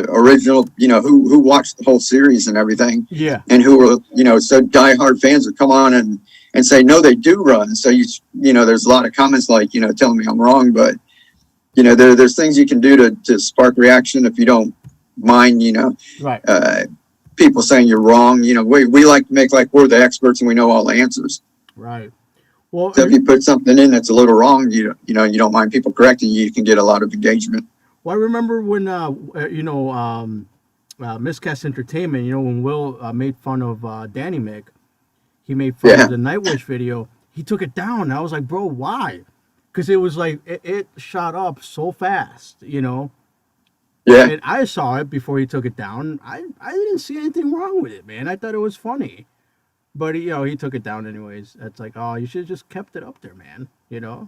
original, who watched the whole series and everything. Yeah. And who were, so diehard fans would come on and say, no, they do run. So, there's a lot of comments like, telling me I'm wrong. But, there's things you can do to spark reaction if you don't mind, people saying you're wrong. We like to make like we're the experts and we know all the answers. Right. Well, so if you put something in that's a little wrong, you don't mind people correcting you, you can get a lot of engagement. Well, I remember when Miscast Entertainment, when Will made fun of Danny Mick, he made fun of the Nightwish video. He took it down. I was like, bro, why? Because it was like it shot up so fast, Yeah. And I saw it before he took it down. I didn't see anything wrong with it, man. I thought it was funny. But, he took it down anyways. It's like, oh, you should have just kept it up there, man. Yeah,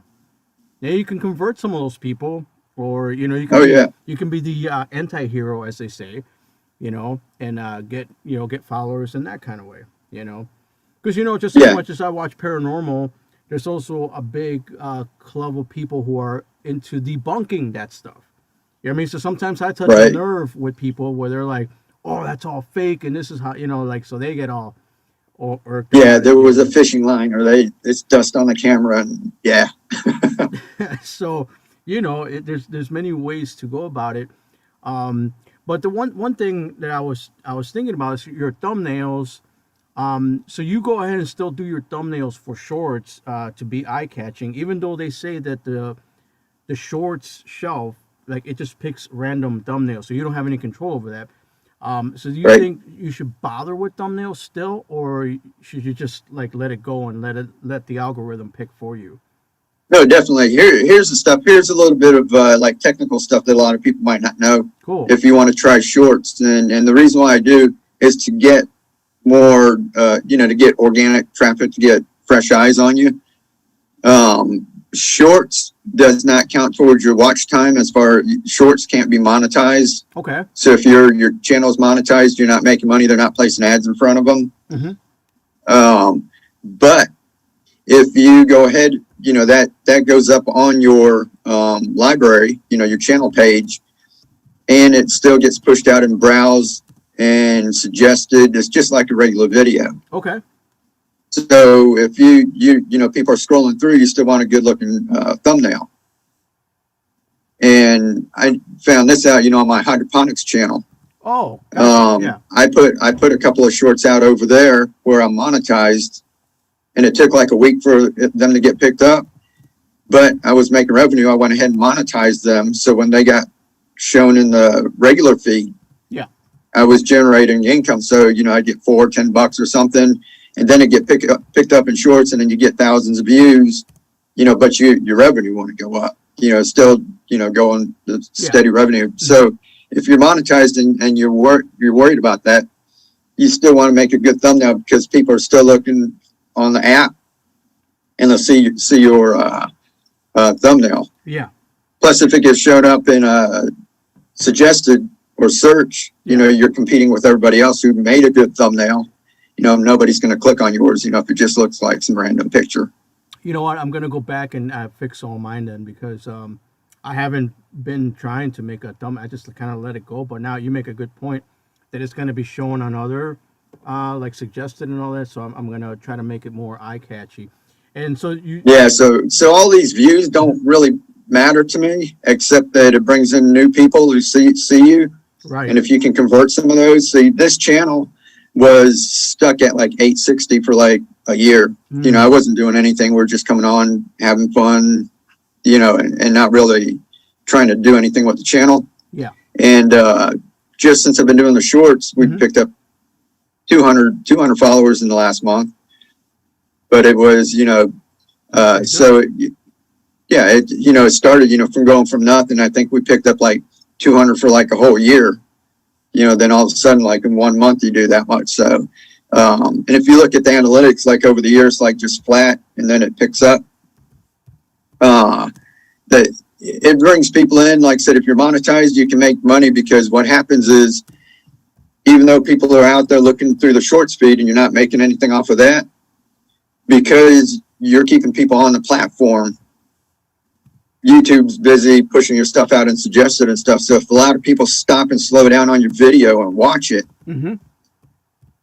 you can convert some of those people. Or, you can be the anti-hero, as they say, and get followers in that kind of way, Because, just as much as I watch paranormal, there's also a big club of people who are into debunking that stuff. You know what I mean? So sometimes I touch a nerve with people where they're like, oh, that's all fake, and this is how, so they get all... Or there was a fishing line, or it's dust on the camera, and So, there's many ways to go about it. But the one thing that I was thinking about is your thumbnails So you go ahead and still do your thumbnails for shorts to be eye catching, even though they say that the shorts shelf, like, it just picks random thumbnails, so you don't have any control over that. So do you Right. think you should bother with thumbnails still, or should you just like let it go and let the algorithm pick for you? No, definitely. Here's the stuff. Here's a little bit of like technical stuff that a lot of people might not know. Cool. If you want to try shorts, and the reason why I do is to get more, to get organic traffic, to get fresh eyes on you. Shorts does not count towards your watch time. As far shorts can't be monetized. Okay. So if your channel is monetized, you're not making money. They're not placing ads in front of them. But if you go ahead, that goes up on your library, your channel page, and it still gets pushed out in browse and suggested. It's just like a regular video. Okay. So if people are scrolling through, you still want a good looking thumbnail. And I found this out, on my hydroponics channel. Oh, yeah. I put a couple of shorts out over there where I'm monetized, and it took like a week for them to get picked up. But I was making revenue. I went ahead and monetized them. So when they got shown in the regular feed, yeah, I was generating income. So, I'd get $10 or something, and then it get picked up in shorts, and then you get thousands of views, but your revenue want to go up, still, going steady revenue. So if you're monetized and you're worried about that, you still want to make a good thumbnail, because people are still looking on the app, and they'll see your thumbnail. Yeah. Plus, if it gets shown up in suggested or search, you're competing with everybody else who made a good thumbnail. Nobody's going to click on yours, if it just looks like some random picture. You know what? I'm going to go back and fix all mine then, because I haven't been trying to make a thumb. I just kind of let it go. But now you make a good point that it's going to be shown on other, like suggested and all that. So I'm going to try to make it more eye catchy. And so so all these views don't really matter to me, except that it brings in new people who see you. Right. And if you can convert some of those, see, this channel was stuck at like 860 for like a year. I wasn't doing anything. We're just coming on, having fun, and not really trying to do anything with the channel. Yeah. And just since I've been doing the shorts, we've picked up 200 followers in the last month. But it was, it started, from going from nothing. I think we picked up like 200 for like a whole year, then all of a sudden, like in 1 month, you do that much. So, and if you look at the analytics, like over the years, like just flat, and then it picks up, that it brings people in. Like I said, if you're monetized, you can make money, because what happens is, even though people are out there looking through the shorts feed and you're not making anything off of that, because you're keeping people on the platform, YouTube's busy pushing your stuff out and suggested and stuff. So if a lot of people stop and slow down on your video and watch it, then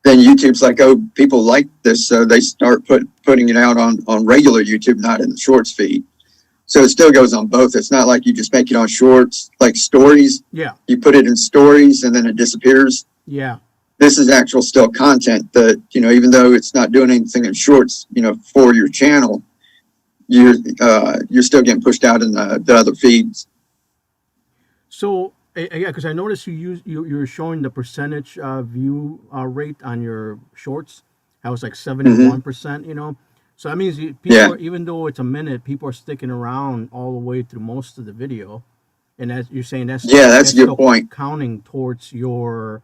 YouTube's like, oh, people like this. So they start putting it out on regular YouTube, not in the shorts feed. So it still goes on both. It's not like you just make it on shorts, like stories. Yeah. You put it in stories and then it disappears. Yeah. This is actual still content that, even though it's not doing anything in shorts, for your channel, you're still getting pushed out in the other feeds. So, yeah, because I noticed you're showing the percentage view rate on your shorts. That was like 71%, So that means people, even though it's a minute, people are sticking around all the way through most of the video. And as you're saying, that's a good point. Counting towards your,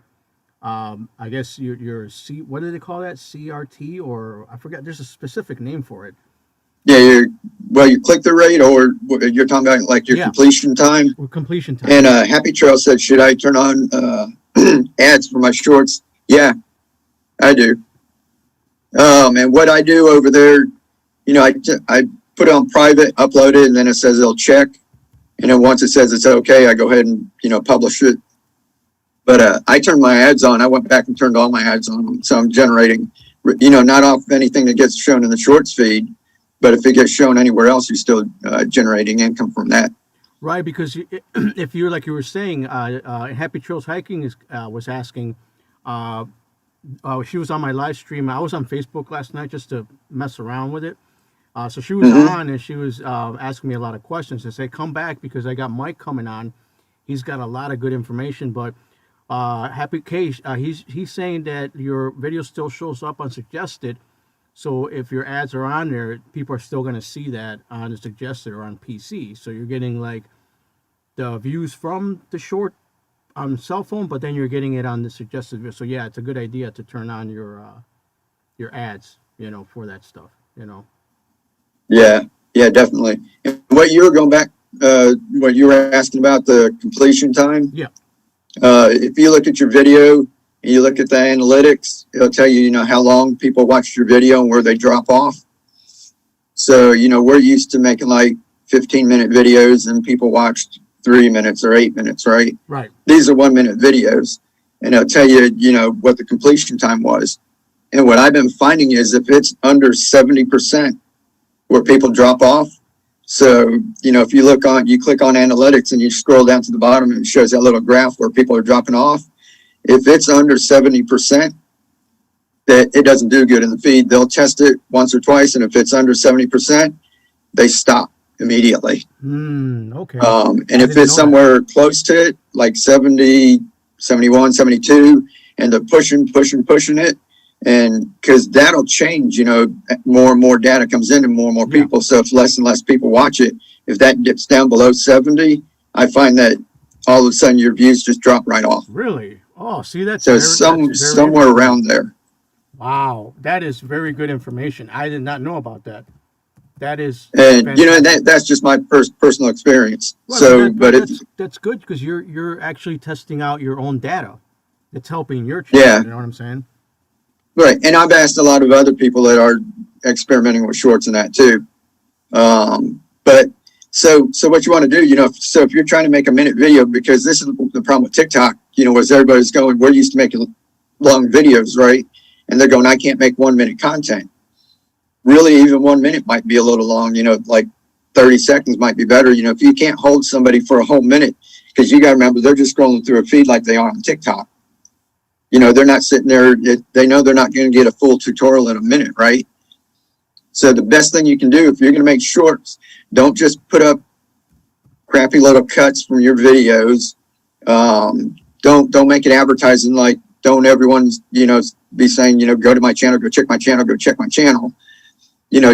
I guess your C, what do they call that? CRT, or I forget. There's a specific name for it. Yeah, you click the rate, or you're talking about like your completion time. Or completion time. And Happy Trail said, should I turn on ads for my shorts? Yeah, I do. And what I do over there, I put it on private, upload it, and then it says it'll check. And then once it says it's okay, I go ahead and, publish it. But I turned my ads on. I went back and turned all my ads on. So I'm generating, not off anything that gets shown in the shorts feed, but if it gets shown anywhere else, you're still generating income from that. Right, because if you're, like you were saying, Happy Trails Hiking was asking, She was on my live stream. I was on Facebook last night just to mess around with it. So she was Mm-hmm. on and she was asking me a lot of questions. I said, come back because I got Mike coming on. He's got a lot of good information. But Happy Case, he's saying that your video still shows up on suggested. So if your ads are on there, people are still going to see that on the suggested or on PC. So you're getting like the views from the short on cell phone, but then you're getting it on the suggested video. So yeah, it's a good idea to turn on your ads, for that stuff, Yeah, yeah, definitely. And what you were going back, what you were asking about the completion time. Yeah. If you look at your video and you look at the analytics, it'll tell you, how long people watched your video and where they drop off. So, we're used to making like 15-minute videos and people watched 3 minutes or 8 minutes, right? Right. These are 1-minute videos, and it'll tell you, what the completion time was. And what I've been finding is if it's under 70% where people drop off. So, if you click on analytics and you scroll down to the bottom and it shows that little graph where people are dropping off. If it's under 70%, that it doesn't do good in the feed. They'll test it once or twice. And if it's under 70%, they stop immediately. Okay. And if it's somewhere close to it, like 70, 71, 72, and they're pushing it, and because that'll change, more and more data comes in and more people. So if less and less people watch it, if that dips down below 70, I find that all of a sudden your views just drop right off. Really? Oh, see, that's so somewhere around there. Wow, that is very good information. I did not know about that. That is, and that's just my personal experience. Well, so, that's good because you're actually testing out your own data. It's helping your channel. Yeah. You know what I'm saying? Right, and I've asked a lot of other people that are experimenting with shorts and that too. But so what you want to do, so if you're trying to make a minute video, because this is the problem with TikTok, was everybody's going, we're used to making long videos, right? And they're going, I can't make 1 minute content. Really, even 1 minute might be a little long, like 30 seconds might be better. If you can't hold somebody for a whole minute, because you got to remember, they're just scrolling through a feed like they are on TikTok. They're not sitting there. They know they're not going to get a full tutorial in a minute, right? So the best thing you can do if you're going to make shorts, don't just put up crappy little cuts from your videos. Don't make it advertising like, don't everyone, be saying, go to my channel, go check my channel.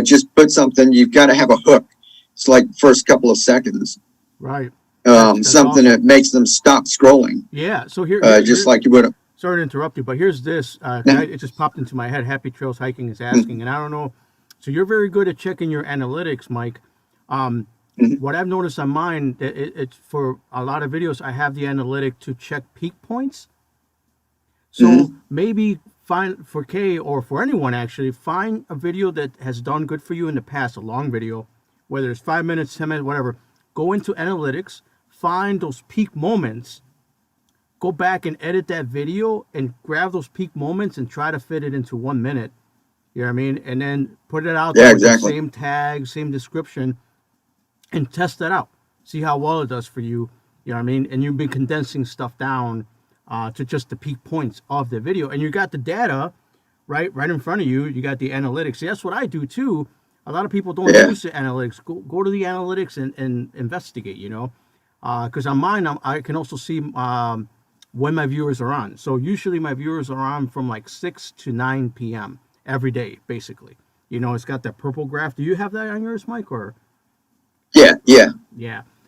Just put something. You've got to have a hook. It's like first couple of seconds. Right. That's something awesome. That makes them stop scrolling. Yeah. So here just like you would. Sorry to interrupt you, but here's this. It just popped into my head. Happy Trails Hiking is asking, and I don't know. So you're very good at checking your analytics, Mike. What I've noticed on mine, it's for a lot of videos, I have the analytic to check peak points. So maybe find for Kay or for anyone actually, find a video that has done good for you in the past, a long video, whether it's 5 minutes, 10 minutes, whatever. Go into analytics, find those peak moments. Go back and edit that video and grab those peak moments and try to fit it into 1 minute. You know what I mean? And then put it out there with the same tag, same description, and test that out. See how well it does for you. You know what I mean? And you've been condensing stuff down to just the peak points of the video. And you got the data right in front of you. You got the analytics. See, that's what I do too. A lot of people don't use the analytics. Go to the analytics and investigate, Because on mine, I can also see when my viewers are on. So usually my viewers are on from like 6 to 9 p.m. every day, basically. It's got that purple graph. Do you have that on yours, Mike? Or Yeah.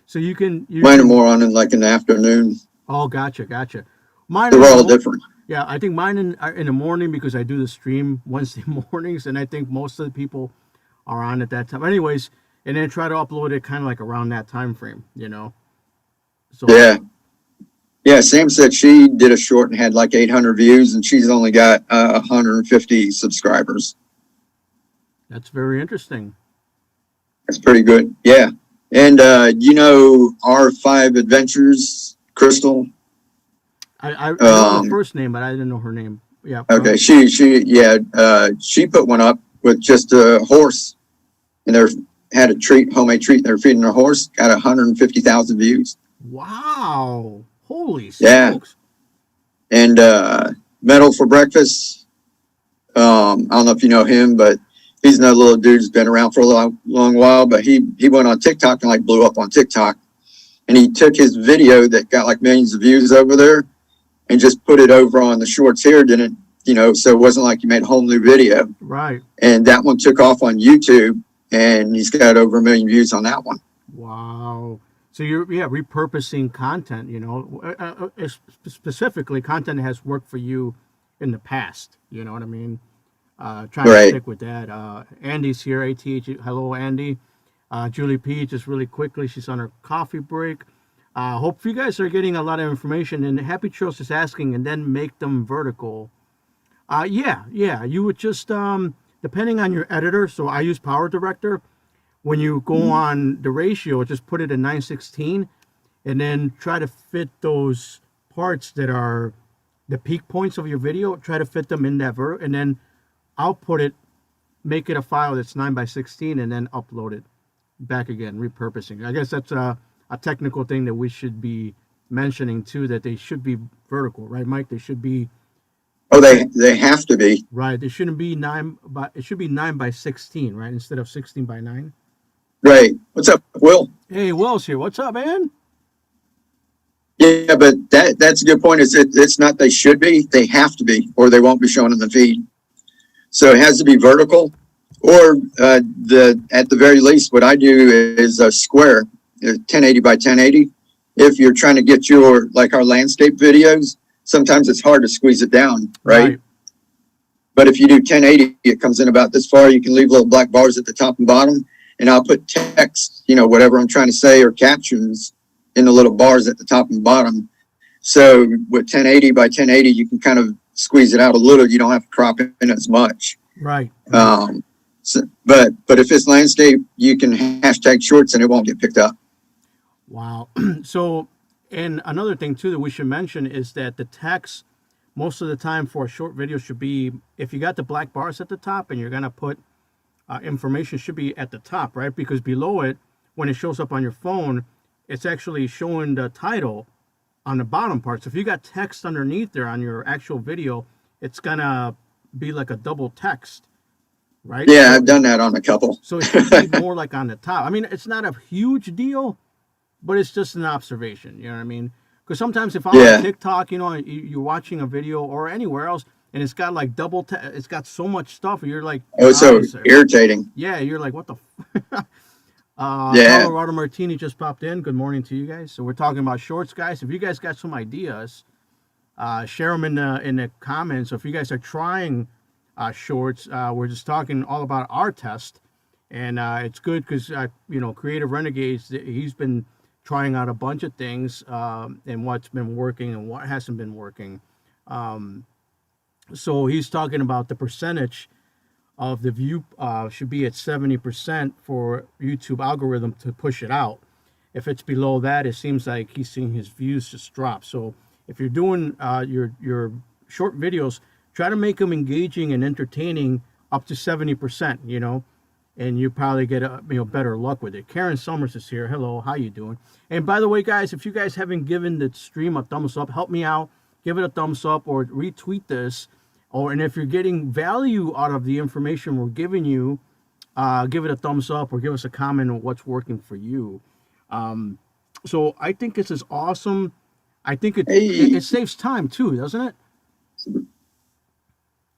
So you can... Mine are more on in the afternoon. Oh, gotcha. Mine They're all different. Yeah, I think mine are in the morning because I do the stream Wednesday mornings, and I think most of the people are on at that time. Anyways, and then try to upload it kind of like around that time frame, So Yeah, Sam said she did a short and had like 800 views, and she's only got 150 subscribers. That's very interesting. That's pretty good. Yeah. And R5 Adventures, Crystal. I know her first name, but I didn't know her name. Yeah. Okay. She put one up with just a horse, and had a homemade treat. They were feeding their horse. Got 150,000 views. Wow. Holy smokes. Yeah. And Metal for Breakfast. I don't know if you know him, but he's another little dude who's been around for a long while, but he went on TikTok and like blew up on TikTok. And he took his video that got like millions of views over there and just put it over on the shorts here. Didn't, so it wasn't like he made a whole new video. Right. And that one took off on YouTube, and he's got over 1 million views on that one. Wow. So you're repurposing content, specifically content that has worked for you in the past. You know what I mean? Trying to stick with that. Andy's here. ATH. Hello, Andy. Julie P. Just really quickly, she's on her coffee break. Hope you guys are getting a lot of information. And Happy Trails is asking, and then make them vertical. You would just depending on your editor. So I use PowerDirector. When you go on the ratio, just put it in 9:16, and then try to fit those parts that are the peak points of your video. Try to fit them in that and then output it, make it a file that's 9:16, and then upload it back again, repurposing. I guess that's a technical thing that we should be mentioning too, that they should be vertical, right, Mike? They should be. Oh, they have to be. Right. They shouldn't be it should be 9:16, right? Instead of 16:9. Right. What's up, Will? Hey, Will's here. What's up, man? Yeah, but that's a good point. It's not they should be, they have to be, or they won't be shown in the feed. So it has to be vertical, or at the very least, what I do is a square, 1080 by 1080. If you're trying to get our landscape videos, sometimes it's hard to squeeze it down, right? But if you do 1080, it comes in about this far. You can leave little black bars at the top and bottom, and I'll put text, whatever I'm trying to say, or captions in the little bars at the top and bottom. So with 1080 by 1080, you can kind of squeeze it out a little. You don't have to crop it in as much. Right. But if it's landscape, you can hashtag shorts and it won't get picked up. Wow. So, and another thing too that we should mention is that the text most of the time for a short video should be, if you got the black bars at the top and you're going to put information, should be at the top, right? Because below it, when it shows up on your phone, it's actually showing the title on the bottom part. So if you got text underneath there on your actual video, it's going to be like a double text, right? Yeah, I've done that on a couple. So it should be more like on the top. I mean, it's not a huge deal, but it's just an observation. You know what I mean? Because sometimes if I'm on TikTok, you're watching a video or anywhere else, and it's got like it's got so much stuff, and you're like, oh, it's so irritating. Yeah, you're like, what the Colorado Martini just popped in. Good morning to you guys. So we're talking about shorts, guys. If you guys got some ideas, share them in the comments. So if you guys are trying shorts, we're just talking all about our test, and it's good because Creative Renegades, he's been trying out a bunch of things, and what's been working and what hasn't been working. So he's talking about the percentage of the view should be at 70% for YouTube algorithm to push it out. If it's below that, it seems like he's seeing his views just drop. So if you're doing your short videos, try to make them engaging and entertaining up to 70%, and you probably get better luck with it. Karen Summers is here. Hello, how you doing? And by the way, guys, if you guys haven't given the stream a thumbs up, help me out. Give it a thumbs up or retweet this. And if you're getting value out of the information we're giving you, give it a thumbs up or give us a comment on what's working for you. So I think this is awesome. I think it saves time too, doesn't it?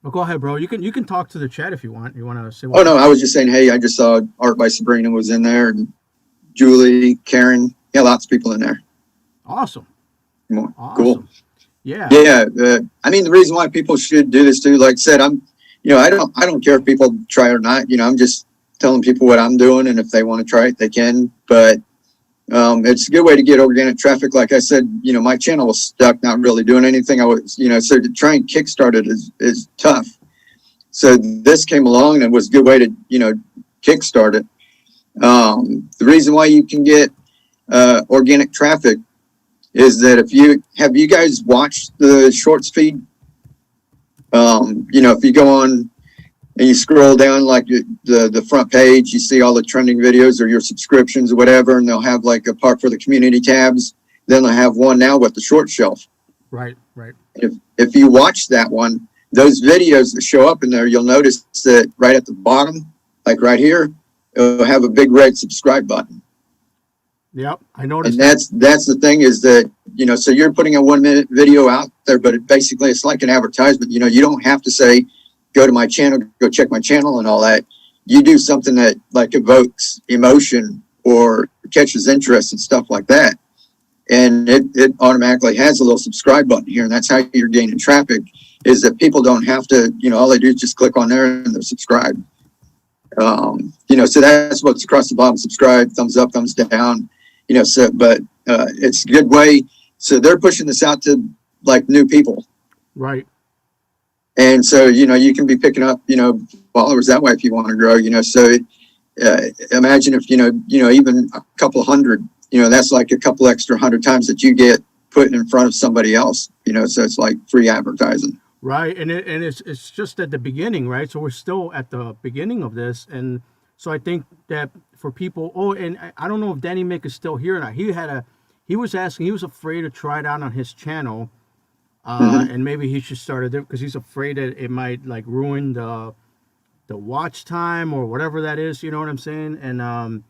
Well, go ahead, bro. You can talk to the chat if you want. You want to say? Oh no, I was just saying. Hey, I just saw Art by Sabrina was in there, and Julie, Karen. Yeah, lots of people in there. Awesome. Awesome. Cool. Yeah. Yeah. I mean, the reason why people should do this too, like I said, I don't care if people try or not. I'm just telling people what I'm doing, and if they want to try it, they can. But it's a good way to get organic traffic. Like I said, my channel was stuck, not really doing anything. I was, so to try and kickstart it is tough. So this came along and was a good way to, kickstart it. The reason why you can get organic traffic is that if you guys watched the shorts feed, if you go on and you scroll down like the front page, you see all the trending videos or your subscriptions or whatever, and they'll have like a part for the community tabs. Then they'll have one now with the short shelf. Right. If you watch that one, those videos that show up in there, you'll notice that right at the bottom, like right here, it'll have a big red subscribe button. Yep, I noticed. And that's the thing is that, so you're putting a 1 minute video out there, but basically it's like an advertisement. You don't have to say, go to my channel, go check my channel and all that. You do something that like evokes emotion or catches interest and stuff like that. And it automatically has a little subscribe button here. And that's how you're gaining traffic, is that people don't have to, all they do is just click on there and they're subscribed. So that's what's across the bottom: subscribe, thumbs up, thumbs down, but it's a good way. So they're pushing this out to like new people. Right. And so, you can be picking up, followers that way if you want to grow, so imagine if, even a couple hundred, that's like a couple extra 100 times that you get put in front of somebody else, so it's like free advertising. Right. And it's just at the beginning, right? So we're still at the beginning of this. And so I think that for people, and I don't know if Danny Mick is still here or not. He was afraid to try it out on his channel. And maybe he should start it because he's afraid that it might like ruin the watch time or whatever that is. You know what I'm saying? And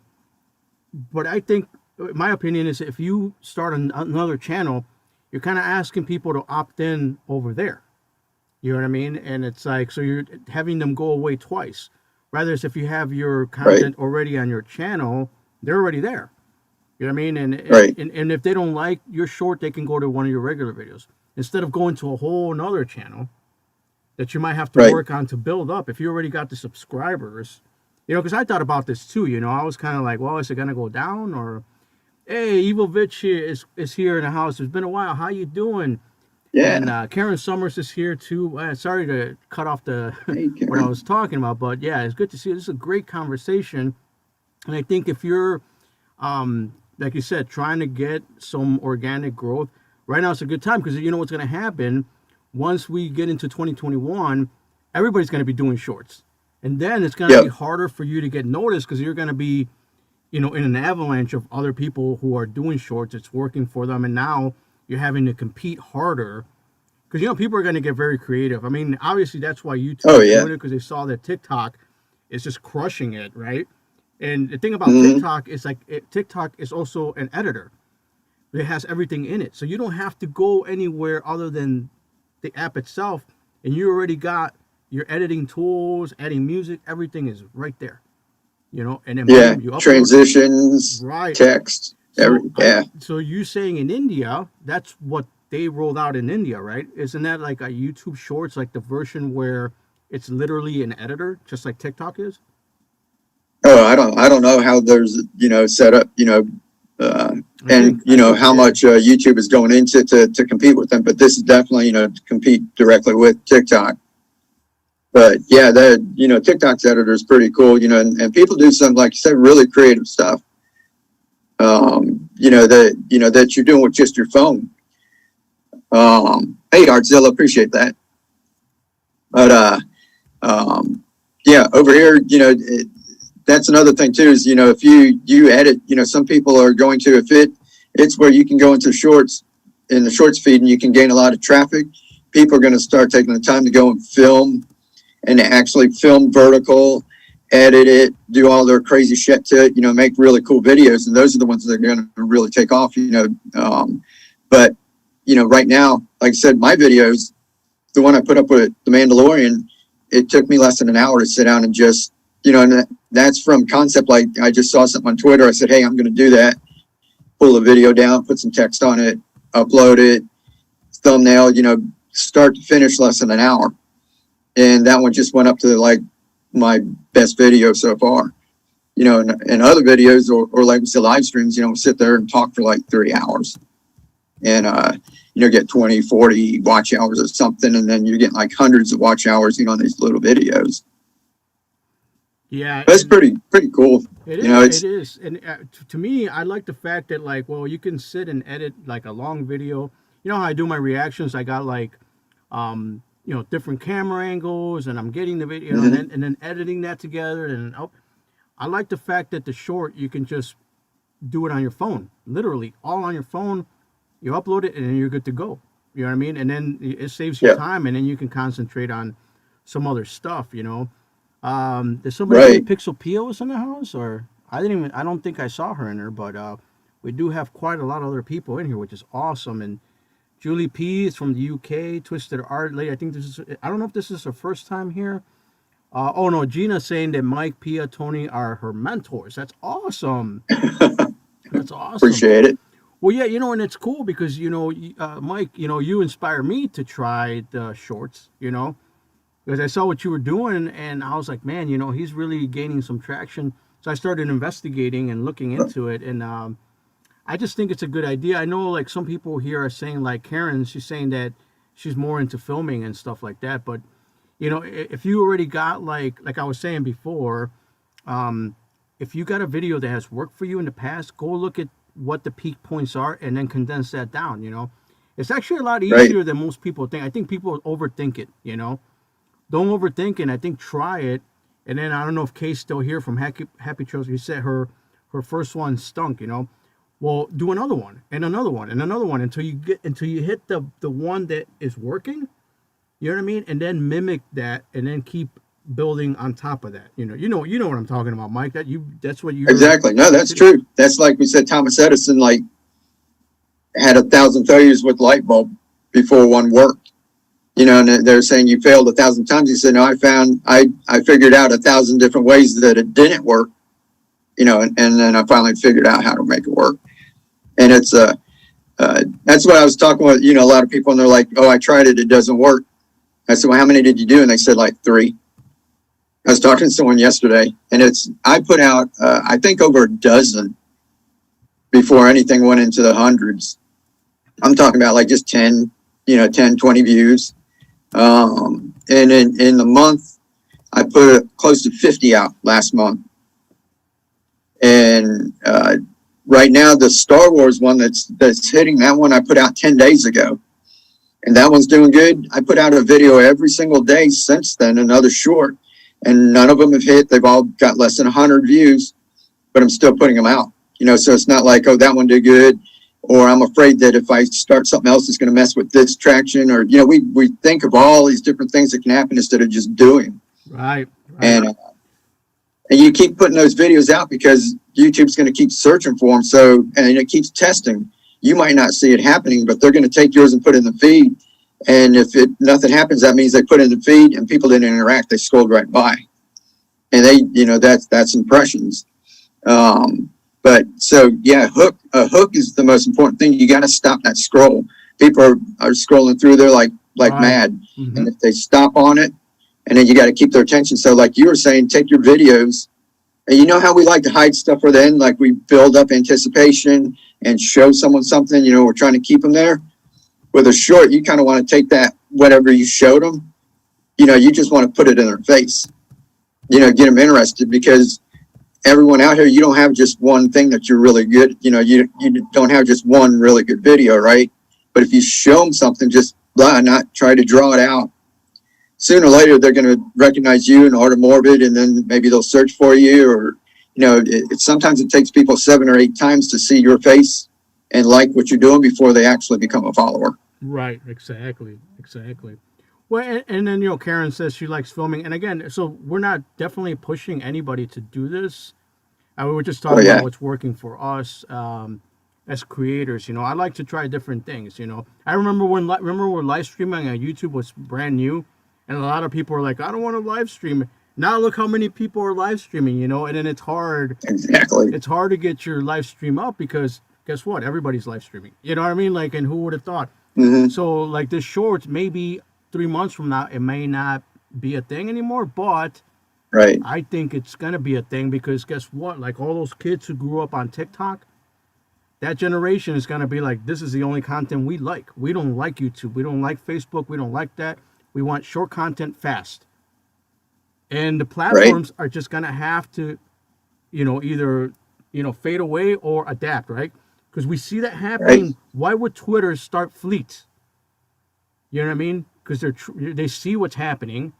but I think my opinion is if you start another channel, you're kind of asking people to opt in over there. You know what I mean? And it's like, so you're having them go away twice. Rather, if you have your content already on your channel, they're already there. You know what I mean? And if they don't like your short, they can go to one of your regular videos. Instead of going to a whole nother channel that you might have to work on to build up. If you already got the subscribers, because I thought about this too, I was kind of like, well, is it going to go down? Or, hey, Evil Vitch is here in the house. It's been a while. How you doing? Yeah. And Karen Summers is here too. Sorry to cut off what I was talking about, but yeah, it's good to see you. This is a great conversation. And I think if you're, like you said, trying to get some organic growth, right now it's a good time because you know what's going to happen once we get into 2021, everybody's going to be doing shorts. And then it's going to be harder for you to get noticed because you're going to be, in an avalanche of other people who are doing shorts. It's working for them. And now you're having to compete harder because, people are going to get very creative. I mean, obviously that's why YouTube is doing it, because they saw that TikTok is just crushing it, right? And the thing about TikTok is TikTok is also an editor. It has everything in it. So you don't have to go anywhere other than the app itself. And you already got your editing tools, adding music, everything is right there. And then boom, you upload transitions, text, So you're saying in India, that's what they rolled out in India, right? Isn't that like a YouTube Shorts, like the version where it's literally an editor, just like TikTok is? Oh, I don't know how there's, set up, and how much YouTube is going into to compete with them, but this is definitely, to compete directly with TikTok. But yeah, TikTok's editor is pretty cool, and people do some, like you said, really creative stuff. That you're doing with just your phone. Hey, Artzilla, appreciate that. But over here, that's another thing too, is, if you edit, some people are going to, if it's where you can go into shorts in the shorts feed and you can gain a lot of traffic, people are going to start taking the time to go and film and actually film vertical, edit it, do all their crazy shit to it, make really cool videos. And those are the ones that are going to really take off, but, right now, like I said, my videos, the one I put up with The Mandalorian, it took me less than an hour to sit down and just, and that's from concept. Like I just saw something on Twitter. I said, hey, I'm going to do that. Pull the video down, put some text on it, upload it, thumbnail, start to finish less than an hour. And that one just went up to like my best video so far, and other videos or like we said, live streams, sit there and talk for like 3 hours and, get 20, 40 watch hours or something. And then you're getting like hundreds of watch hours, on these little videos. Yeah. That's pretty cool. It is. It is. And to me, I like the fact that you can sit and edit like a long video. You know how I do my reactions? I got like, different camera angles, and I'm getting the video and then editing that together. And I like the fact that the short, you can just do it on your phone, literally all on your phone. You upload it and then you're good to go. You know what I mean? And then it saves you Yeah. time, and then you can concentrate on some other stuff. You know, did somebody say Right. Pixel Pia was in the house, or I don't think I saw her in there, but we do have quite a lot of other people in here, which is awesome. And Julie P is from the UK. Twisted Art Lady. I think this is. I don't know if this is her first time here. Oh no, Gina's saying that Mike, Pia, Tony are her mentors. That's awesome. That's awesome. Appreciate it. Well, yeah, you know, and it's cool because Mike, you inspire me to try the shorts. Because I saw what you were doing, and I was like, man, he's really gaining some traction. So I started investigating and looking into it, and I just think it's a good idea. I know, like, some people here are saying, like Karen, she's saying that she's more into filming and stuff like that. But if you already got like I was saying before, if you got a video that has worked for you in the past, go look at what the peak points are and then condense that down. It's actually a lot Right. easier than most people think. I think people overthink it. Don't overthink it. And I think try it. And then I don't know if Kay's still here from Happy Trails. He said her first one stunk. Well, do another one and another one and another one until you hit the one that is working. You know what I mean? And then mimic that, and then keep building on top of that. You know what I'm talking about, Mike. That's what you Exactly. No, that's true. That's like we said, Thomas Edison, like, had 1,000 failures with light bulb before one worked. And they're saying you failed 1,000 times. He said, no, I figured out 1,000 different ways that it didn't work, and then I finally figured out how to make it work. And it's, that's what I was talking with, a lot of people, and they're like, oh, I tried it, it doesn't work. I said, well, how many did you do? And they said, like, 3. I was talking to someone yesterday, and I put out, I think, over a dozen before anything went into the hundreds. I'm talking about like just 10, 10, 20 views. And in the month, I put close to 50 out last month. And right now, the Star Wars one that's hitting, that one I put out 10 days ago. And that one's doing good. I put out a video every single day since then, another short. And none of them have hit. They've all got less than 100 views, but I'm still putting them out. So it's not like, oh, that one did good, or I'm afraid that if I start something else, it's going to mess with this traction, or, we think of all these different things that can happen instead of just doing. Right. And you keep putting those videos out because YouTube's going to keep searching for them. So, and it keeps testing. You might not see it happening, but they're going to take yours and put it in the feed. And if nothing happens, that means they put it in the feed and people didn't interact. They scrolled right by. And that's impressions. But so, yeah, a hook is the most important thing. You got to stop that scroll. People are scrolling through there like Right. mad. Mm-hmm. And if they stop on it, and then you got to keep their attention. So like you were saying, take your videos, and you know how we like to hide stuff for the end, like we build up anticipation and show someone something, we're trying to keep them there. With a short, you kind of want to take that, whatever you showed them, you just want to put it in their face, get them interested, because everyone out here, you don't have just one thing that you're really good. You don't have just one really good video, right? But if you show them something, just not try to draw it out. Sooner or later, they're going to recognize you and Artemorbid, and then maybe they'll search for you. Or, sometimes it takes people 7 or 8 times to see your face and like what you're doing before they actually become a follower. Right. Exactly. Well, and then, Karen says she likes filming. And again, so we're not definitely pushing anybody to do this. We were just talking about what's working for us as creators. I like to try different things. I remember when live streaming on YouTube was brand new, and a lot of people were like, I don't want to live stream. Now look how many people are live streaming, and then it's hard. Exactly. It's hard to get your live stream up because guess what? Everybody's live streaming. You know what I mean? Like, and who would have thought? Mm-hmm. So like this shorts, maybe 3 months from now, it may not be a thing anymore, but Right. I think it's going to be a thing because guess what? Like all those kids who grew up on TikTok, that generation is going to be like, this is the only content we like. We don't like YouTube. We don't like Facebook. We don't like that. We want short content fast. And the platforms are just going to have to, either, fade away or adapt, right? Because we see that happening. Right. Why would Twitter start fleets? You know what I mean? Because they see what's happening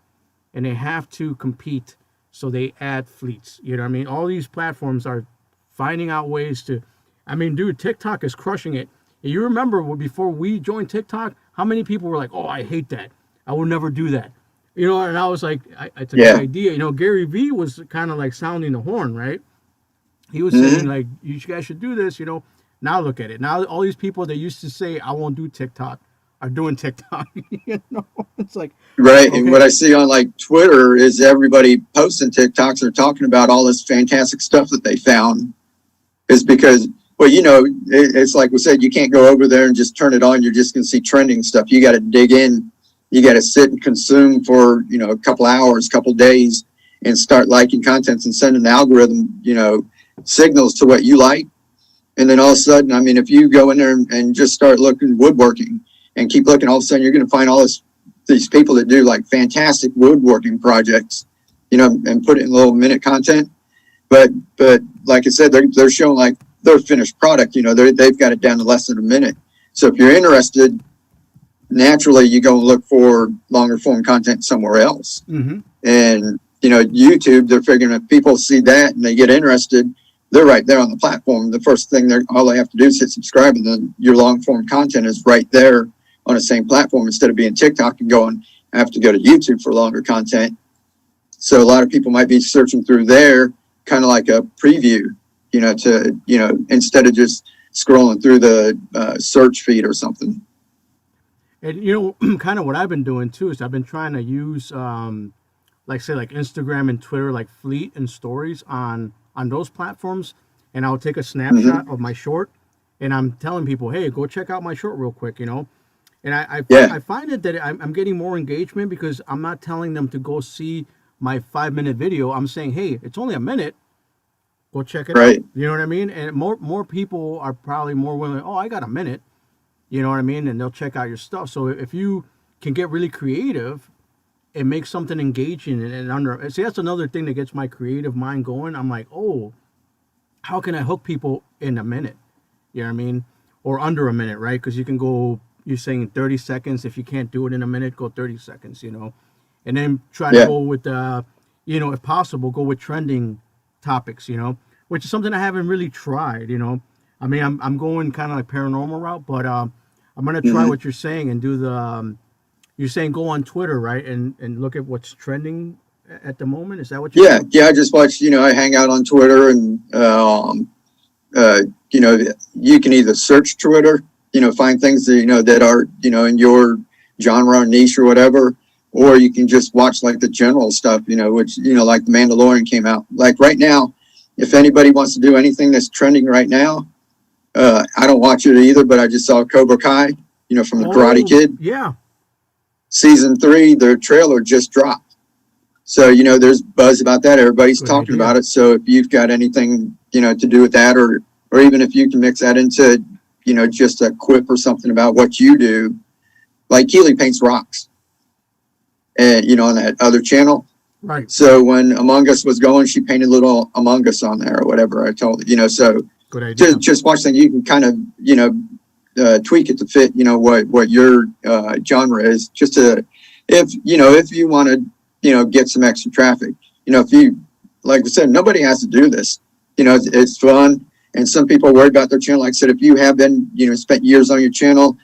and they have to compete. So they add fleets. You know what I mean? All these platforms are finding out ways to, dude, TikTok is crushing it. You remember before we joined TikTok, how many people were like, "Oh, I hate that. I would never do that." You know, and I was like, "It's a good idea." You know, Gary Vee was kind of like sounding the horn, right? He was saying Hmm. like, "You guys should do this." You know, now look at it. Now all these people that used to say, "I won't do TikTok," are doing TikTok. You know, it's like, Right. And what okay, I see on like Twitter is everybody posting TikToks or talking about all this fantastic stuff that they found is because, well, it's like we said, you can't go over there and just turn it on. You're just going to see trending stuff. You got to dig in. You got to sit and consume for, a couple hours, couple days and start liking contents and sending the algorithm, signals to what you like. And then all of a sudden, I mean, if you go in there and just start looking woodworking and keep looking, all of a sudden you're going to find these people that do like fantastic woodworking projects, and put it in little minute content. But like I said, they're showing like their finished product. They've got it down to less than a minute. So if you're interested, naturally you go and look for longer form content somewhere else. mm-hmm. And YouTube, they're figuring if people see that and they get interested, they're right there on the platform. The first thing all they have to do is hit subscribe, and then your long form content is right there on the same platform instead of being TikTok and going, I have to go to YouTube for longer content. So a lot of people might be searching through there, kind of like a preview, instead of just scrolling through the search feed or something. And kind of what I've been doing too is I've been trying to use, like say like Instagram and Twitter, like Fleet and Stories on those platforms, and I'll take a snapshot Mm-hmm. of my short, and I'm telling people, hey, go check out my short real quick, And Yeah, I find it that I'm getting more engagement because I'm not telling them to go see my 5 minute video. I'm saying, hey, it's only a minute. Go check it out. right. You know what I mean? And more people are probably more willing. Oh, I got a minute. You know what I mean? And they'll check out your stuff. So if you can get really creative and make something engaging and under, see, that's another thing that gets my creative mind going. I'm like, oh, how can I hook people in a minute? You know what I mean? Or under a minute, right? Because you can go, you're saying 30 seconds. If you can't do it in a minute, go 30 seconds, And then try to Yeah. go with, if possible, go with trending topics, which is something I haven't really tried, I mean, I'm going kind of like paranormal route, but I'm going to try Mm-hmm. what you're saying and do you're saying go on Twitter, right? And look at what's trending at the moment. Is that what you're Yeah. saying? Yeah. I just watch, I hang out on Twitter and, uh, you can either search Twitter, find things that, that are, in your genre or niche or whatever, or you can just watch like the general stuff, which, like The Mandalorian came out. Like right now, if anybody wants to do anything that's trending right now, I don't watch it either, but I just saw Cobra Kai, from the Karate Oh, Kid. yeah. Season 3, their trailer just dropped. So, there's buzz about that. Everybody's Good talking idea. about it. So if you've got anything, to do with that, or even if you can mix that into, just a quip or something about what you do, like Keely paints rocks and, on that other channel. Right. So when Among Us was going, she painted little Among Us on there or whatever I told her, so Good idea. just watch that. You can kind of, tweak it to fit, what your genre is, just to, if you want to, get some extra traffic, if you, like I said, nobody has to do this, it's fun. And some people are worried about their channel. Like I said, if you have been, spent years on your channel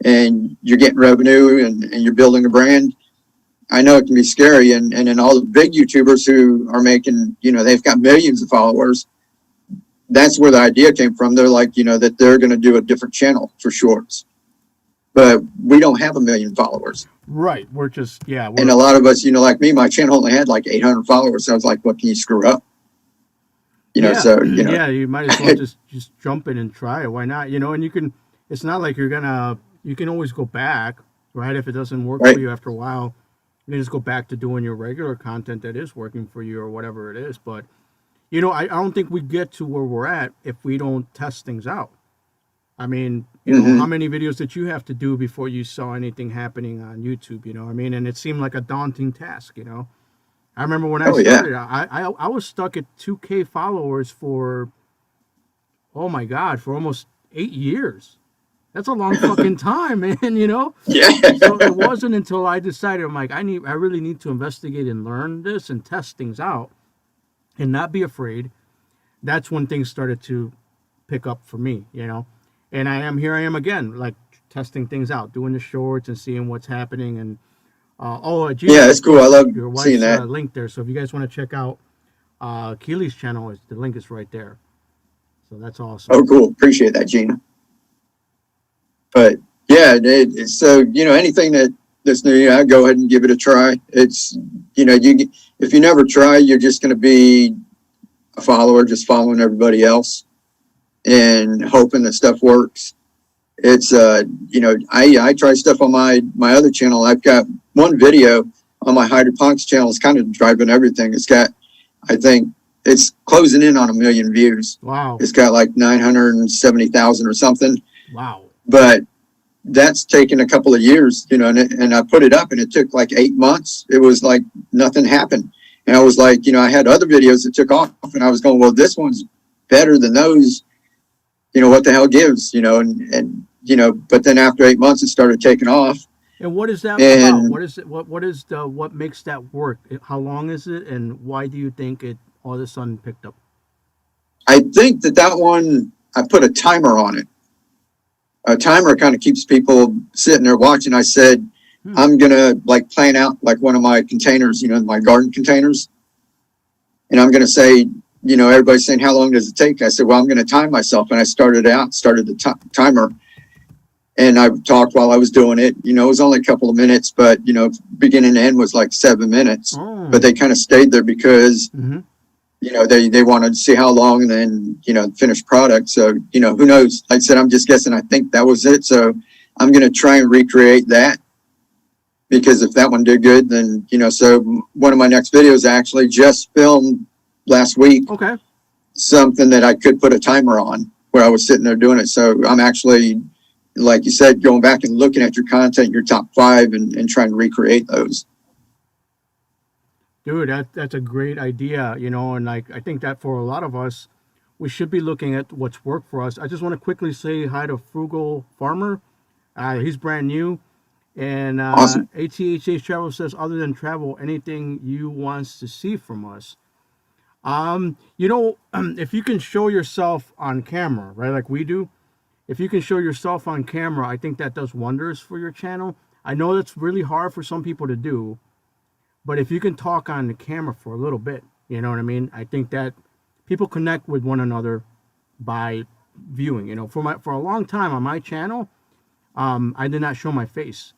and you're getting revenue and you're building a brand, I know it can be scary. And then all the big YouTubers who are making, they've got millions of followers, that's where the idea came from. They're like, that they're going to do a different channel for shorts. But we don't have a million followers. Right. We're just, yeah, And we're, a lot of us, like me, my channel only had like 800 followers. So I was like, what can you screw up? yeah, So, yeah, you might as well just jump in and try it. Why not? And you can, it's not like you can always go back, right? If it doesn't work for right. you after a while, you can just go back to doing your regular content that is working for you or whatever it is. But, I don't think we get to where we're at if we don't test things out. I mean, how Mm-hmm. many videos did you have to do before you saw anything happening on YouTube? You know what I mean? And it seemed like a daunting task, I remember when I Oh, yeah. started, I was stuck at 2K followers for, oh my God, for almost 8 years. That's a long fucking time, man, Yeah. So it wasn't until I decided, I'm like, I really need to investigate and learn this and test things out and not be afraid. That's when things started to pick up for me, And I am again, like testing things out, doing the shorts and seeing what's happening. And Gina, Yeah, it's of cool. I course, love your seeing wife's that. link there. So if you guys want to check out Keely's channel, the link is right there. So that's awesome. Oh, cool. Appreciate that, Gina. But yeah, so anything that's new, I go ahead and give it a try. It's if you never try, you're just going to be a follower, just following everybody else and hoping that stuff works. It's I try stuff on my other channel. I've got one video on my hydroponics channel. It's kind of driving everything. It's got, I think it's closing in on 1 million views. Wow. It's got like 970,000 or something. Wow. But that's taken a couple of years, and I put it up and it took like 8 months. It was like nothing happened. And I was like, I had other videos that took off and I was going, well, this one's better than those. What the hell gives, and but then after 8 months, it started taking off. And what is that about? And What is it? What makes that work? How long is it, and why do you think it all of a sudden picked up? I think that one, I put a timer on it. A timer kind of keeps people sitting there watching. I said, I'm going to like plan out like one of my containers, my garden containers. And I'm going to say, everybody's saying, how long does it take? I said, well, I'm going to time myself. And I started the timer. And I talked while I was doing it. It was only a couple of minutes, but, beginning to end was like 7 minutes. Oh. But they kind of stayed there because, they wanted to see how long and then, finished product. So, who knows? Like I said, I'm just guessing. I think that was it. So I'm going to try and recreate that. Because if that one did good, then, so one of my next videos I actually just filmed last week. Okay. Something that I could put a timer on where I was sitting there doing it. So I'm actually, like you said, going back and looking at your content, your top 5 and trying to recreate those. Dude, that's a great idea, and like I think that for a lot of us, we should be looking at what's worked for us. I just want to quickly say hi to Frugal Farmer. He's brand new. And Awesome. ATHH Travel says, other than travel, anything you wants to see from us. If you can show yourself on camera, right, like we do, if you can show yourself on camera, I think that does wonders for your channel. I know that's really hard for some people to do, but if you can talk on the camera for a little bit, you know what I mean? I think that people connect with one another by viewing. For a long time on my channel, I did not show my face.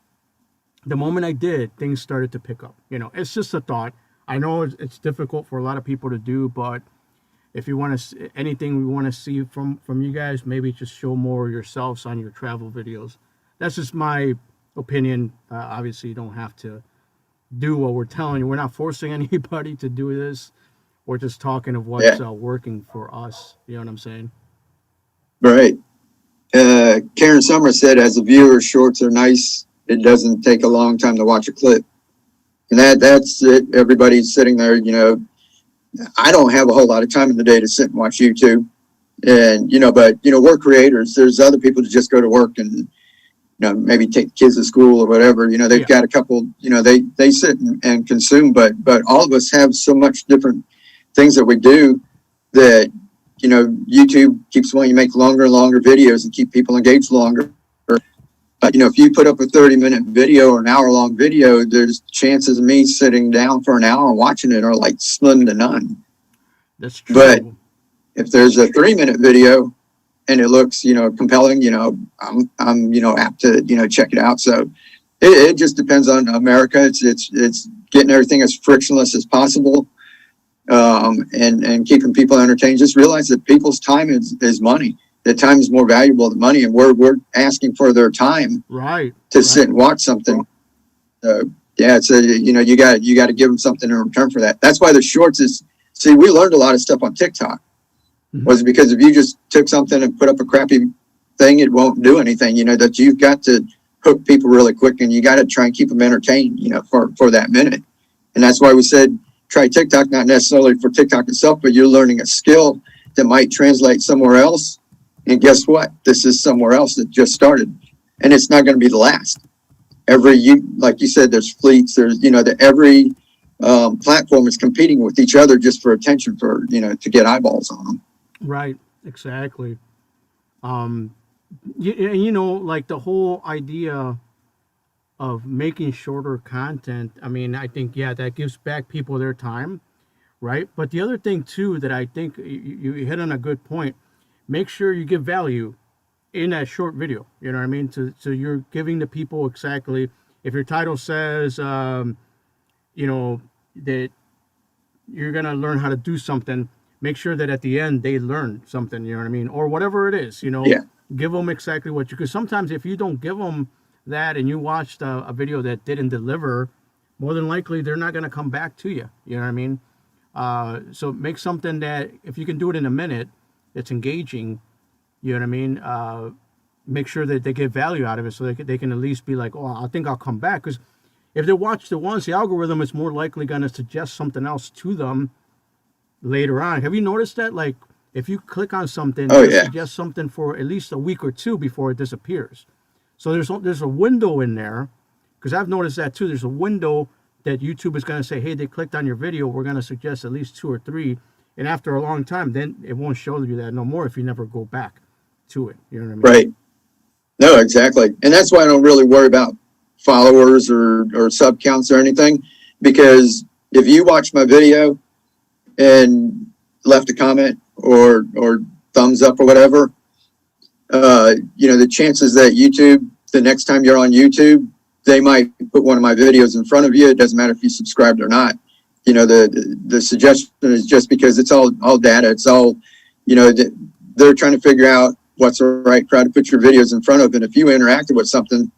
The moment I did, things started to pick up. It's just a thought. I know it's difficult for a lot of people to do, but if you want to, anything we want to see from you guys, maybe just show more of yourselves on your travel videos. That's just my opinion. Obviously, you don't have to do what we're telling you. We're not forcing anybody to do this. We're just talking of what's working for us. You know what I'm saying? Right. Karen Summer said, as a viewer, shorts are nice. It doesn't take a long time to watch a clip. And that's it. Everybody's sitting there, I don't have a whole lot of time in the day to sit and watch YouTube. And, but, we're creators. There's other people that just go to work and, maybe take kids to school or whatever. They've got a couple, they sit and consume, but all of us have so much different things that we do that, YouTube keeps wanting to make longer and longer videos and keep people engaged longer. But, if you put up a 30-minute video or an hour-long video, there's chances of me sitting down for an hour and watching it are like slim to none. That's true. But if there's a 3-minute video and it looks, compelling, I'm apt to, check it out. So it just depends on America. It's getting everything as frictionless as possible, and keeping people entertained. Just realize that people's time is money. That time is more valuable than money, and we're asking for their time, to sit and watch something. It's you got to give them something in return for that. That's why the shorts is. See, we learned a lot of stuff on TikTok. Was because if you just took something and put up a crappy thing, it won't do anything. That you've got to hook people really quick, and you got to try and keep them entertained. For that minute, and that's why we said try TikTok, not necessarily for TikTok itself, but you're learning a skill that might translate somewhere else. And guess what? This is somewhere else that just started, and it's not going to be the last. Like you said, there's fleets. There's every platform is competing with each other just for attention, for to get eyeballs on them. Right. Exactly. you know, like the whole idea of making shorter content. I mean, I think, yeah, that gives back people their time, right? But the other thing too that I think you hit on a good point. Make sure you give value in that short video. You know what I mean? So you're giving the people exactly. If your title says, you know, that you're gonna learn how to do something, make sure that at the end they learn something. You know what I mean? Or whatever it is. You know, Yeah, give them exactly what you. Because sometimes if you don't give them that and you watched a video that didn't deliver, more than likely they're not gonna come back to you. You know what I mean? So make something that if you can do it in a minute, it's engaging. You know what I mean? Make sure that they get value out of it, so they can at least be like, oh, I think I'll come back. Because if they watched it once, the algorithm is more likely going to suggest something else to them later on. Have you noticed that? Like, if you click on something, oh it'll yeah, suggest something for at least a week or two before it disappears. So there's a window in there, because I've noticed that too. There's a window that YouTube is going to say, hey, they clicked on your video. We're going to suggest at least two or three. And after a long time, then it won't show you that no more if you never go back to it. You know what I mean? right. No, exactly. And that's why I don't really worry about followers or sub counts or anything, because if you watch my video and left a comment or thumbs up or whatever, the chances that YouTube, the next time you're on YouTube, they might put one of my videos in front of you. It doesn't matter if you subscribed or not. The suggestion is just because it's all data. It's all, they're trying to figure out what's the right crowd to put your videos in front of. And if you interacted with something,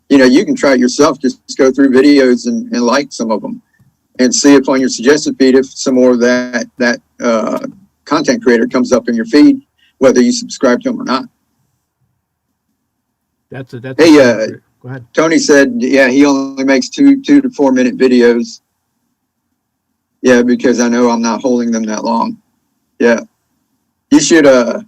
you can try it yourself. Just go through videos and like some of them and see if on your suggested feed, if some more of that content creator comes up in your feed, whether you subscribe to them or not. That's a Hey, go ahead. Tony said, yeah, he only makes 2 to 4 minute videos. Yeah, because I know I'm not holding them that long. Yeah, you should have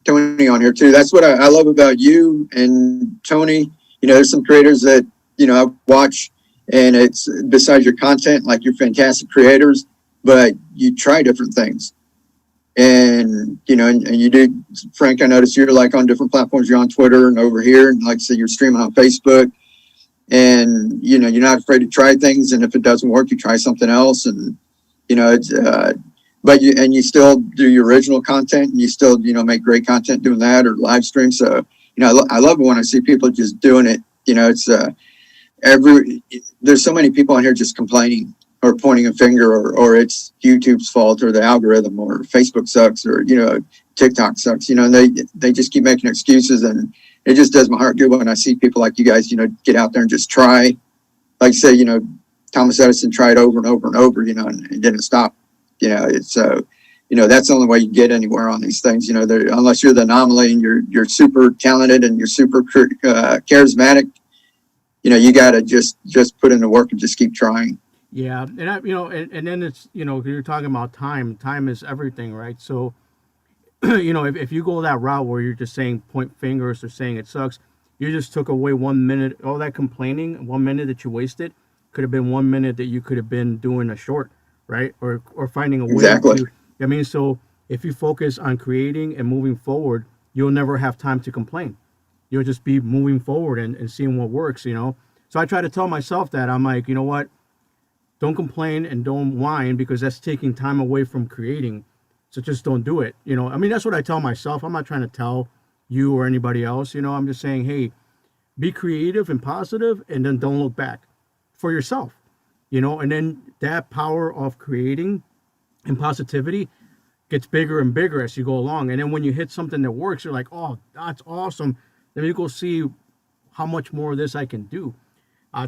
Tony on here too. That's what I love about you and Tony. There's some creators that I watch, and it's besides your content, like you're fantastic creators, but you try different things. And and you do, Frank, I noticed you're like on different platforms. You're on Twitter and over here, and like I said, you're streaming on Facebook, and you're not afraid to try things, and if it doesn't work, you try something else. And it's but you still do your original content, and you still make great content doing that, or live stream. So I love it when I see people just doing it. It's there's so many people on here just complaining or pointing a finger, or it's YouTube's fault, or the algorithm, or Facebook sucks, or TikTok sucks, and they just keep making excuses. And it just does my heart good when I see people like you guys get out there and just try. Like say Thomas Edison tried over and over and over, and didn't stop. It's that's the only way you get anywhere on these things. Unless you're the anomaly and you're super talented and you're super charismatic, you got to just put in the work and just keep trying. Yeah, and and then it's you're talking about time. Time is everything, right? So if you go that route where you're just saying point fingers or saying it sucks, you just took away 1 minute. All that complaining, 1 minute that you wasted, could have been 1 minute that you could have been doing a short, right? Or finding a way Exactly. to. I mean, so if you focus on creating and moving forward, you'll never have time to complain. You'll just be moving forward and seeing what works. So I try to tell myself that I'm like, you know what? Don't complain and don't whine, because that's taking time away from creating. So just don't do it. I mean, that's what I tell myself. I'm not trying to tell you or anybody else. I'm just saying, hey, be creative and positive, and then don't look back for yourself. And then that power of creating and positivity gets bigger and bigger as you go along. And then when you hit something that works, you're like, oh, that's awesome. Then you go see how much more of this I can do.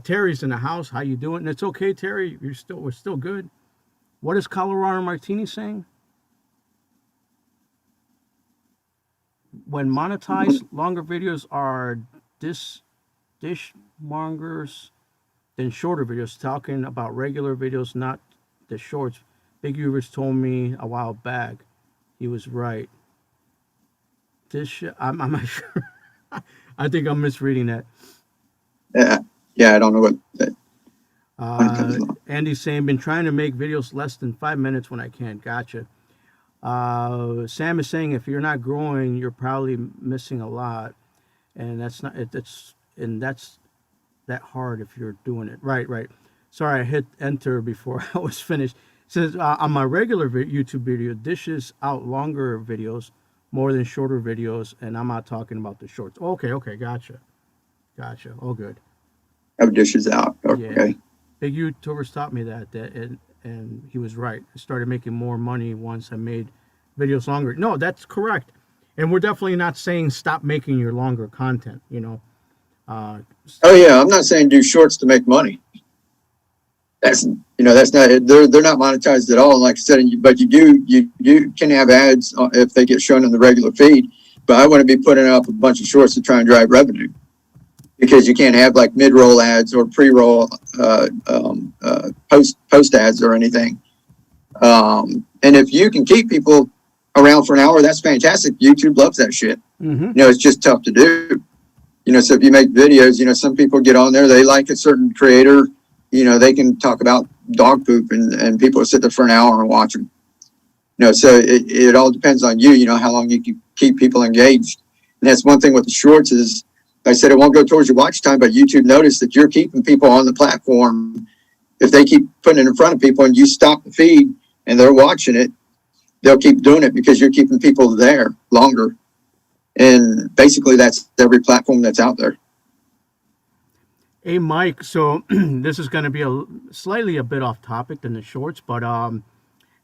Terry's in the house. How you doing? And it's okay, Terry. We're still good. What is Colorado Martini saying? When monetized, longer videos are dishmongers than shorter videos. Talking about regular videos, not the shorts. Big Uvers told me a while back. He was right. I'm not sure. I think I'm misreading that. Yeah, I don't know what that one comes along. Andy's saying, been trying to make videos less than 5 minutes when I can. Gotcha. Sam is saying if you're not growing, you're probably missing a lot, and that's not it. That's that hard if you're doing it right. Right. Sorry, I hit enter before I was finished. It says on my regular YouTube video, dishes out longer videos more than shorter videos, and I'm not talking about the shorts. Okay, gotcha. All good. Have dishes out. Okay. Yeah. Big YouTubers taught me that and he was right. I started making more money once I made videos longer. No, that's correct. And we're definitely not saying stop making your longer content, you know. Oh yeah, I'm not saying do shorts to make money. That's that's not they're not monetized at all. Like I said, but you can have ads if they get shown in the regular feed. But I want to be putting up a bunch of shorts to try and drive revenue, because you can't have like mid-roll ads or pre-roll post ads or anything. And if you can keep people around for an hour, that's fantastic. YouTube loves that shit. Mm-hmm. It's just tough to do. So if you make videos, some people get on there, they like a certain creator, they can talk about dog poop and people will sit there for an hour and watch them. So it all depends on you, how long you can keep people engaged. And that's one thing with the shorts is, I said it won't go towards your watch time, but YouTube noticed that you're keeping people on the platform. If they keep putting it in front of people and you stop the feed and they're watching it, they'll keep doing it because you're keeping people there longer. And basically that's every platform that's out there. Hey, Mike, so this is going to be slightly a bit off topic than the shorts, but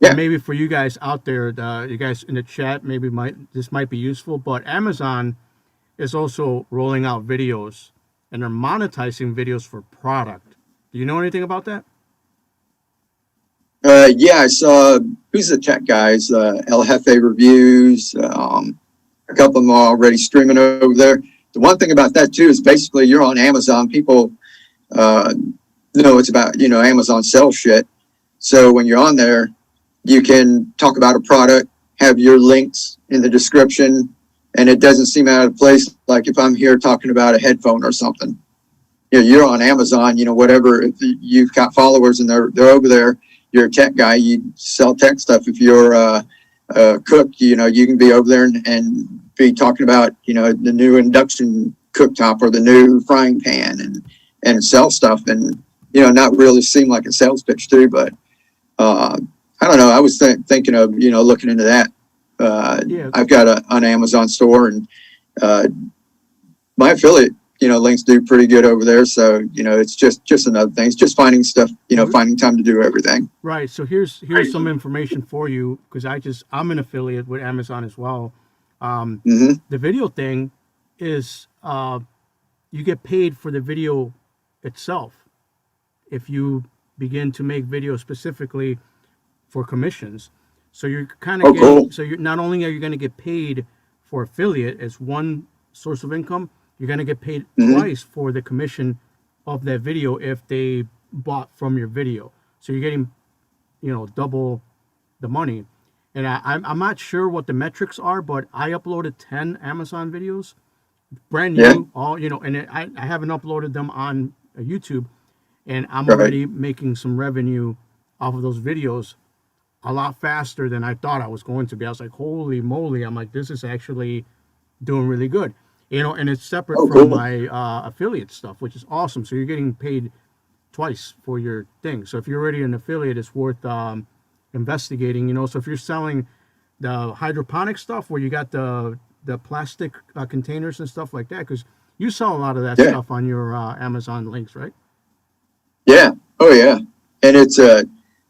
Yeah. maybe for you guys out there, you guys in the chat, maybe this might be useful, but Amazon is also rolling out videos and they're monetizing videos for product. Do you know anything about that? Yeah, I saw, who's the tech guys, El Jefe Reviews, a couple of them are already streaming over there. The one thing about that too is basically you're on Amazon. People know it's about, Amazon sells shit. So when you're on there, you can talk about a product, have your links in the description, and it doesn't seem out of place. Like if I'm here talking about a headphone or something, you're on Amazon, whatever, if you've got followers and they're over there, you're a tech guy, you sell tech stuff. If you're a cook, you can be over there and be talking about, the new induction cooktop or the new frying pan and sell stuff and, not really seem like a sales pitch too. But I don't know. I was thinking of, looking into that. Yeah. I've got an Amazon store and my affiliate, links do pretty good over there. So, it's just another thing. It's just finding stuff, finding time to do everything. Right. So here's some information for you, because I'm an affiliate with Amazon as well. The video thing is you get paid for the video itself if you begin to make videos specifically for commissions. So you're kind of cool. So you're not only are you going to get paid for affiliate as one source of income, you're going to get paid twice for the commission of that video if they bought from your video. So you're getting, double the money. And I'm not sure what the metrics are, but I uploaded 10 Amazon videos, brand new, all, and I haven't uploaded them on YouTube, and I'm already making some revenue off of those videos a lot faster than I thought I was going to be. I was like, holy moly. I'm like, this is actually doing really good. And it's separate from my affiliate stuff, which is awesome. So you're getting paid twice for your thing. So if you're already an affiliate, it's worth investigating, So if you're selling the hydroponic stuff where you got the plastic containers and stuff like that, because you sell a lot of that stuff on your Amazon links, right? Yeah. Oh yeah. And it's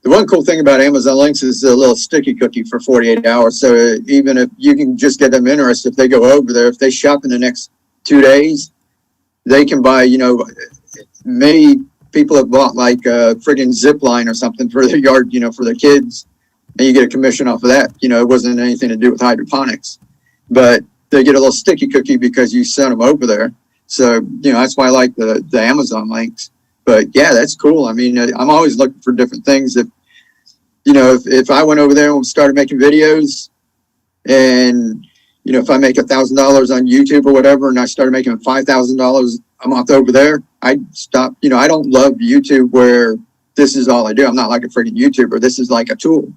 the one cool thing about Amazon links is a little sticky cookie for 48 hours. So even if you can just get them interested, if they go over there, if they shop in the next 2 days, they can buy, many people have bought like a friggin' zip line or something for their yard, for their kids, and you get a commission off of that. It wasn't anything to do with hydroponics, but they get a little sticky cookie because you sent them over there. So, that's why I like the Amazon links. But yeah, that's cool. I mean, I'm always looking for different things. If I went over there and started making videos and, if I make $1,000 on YouTube or whatever, and I started making $5,000 a month over there, I'd stop. I don't love YouTube where this is all I do. I'm not like a freaking YouTuber. This is like a tool.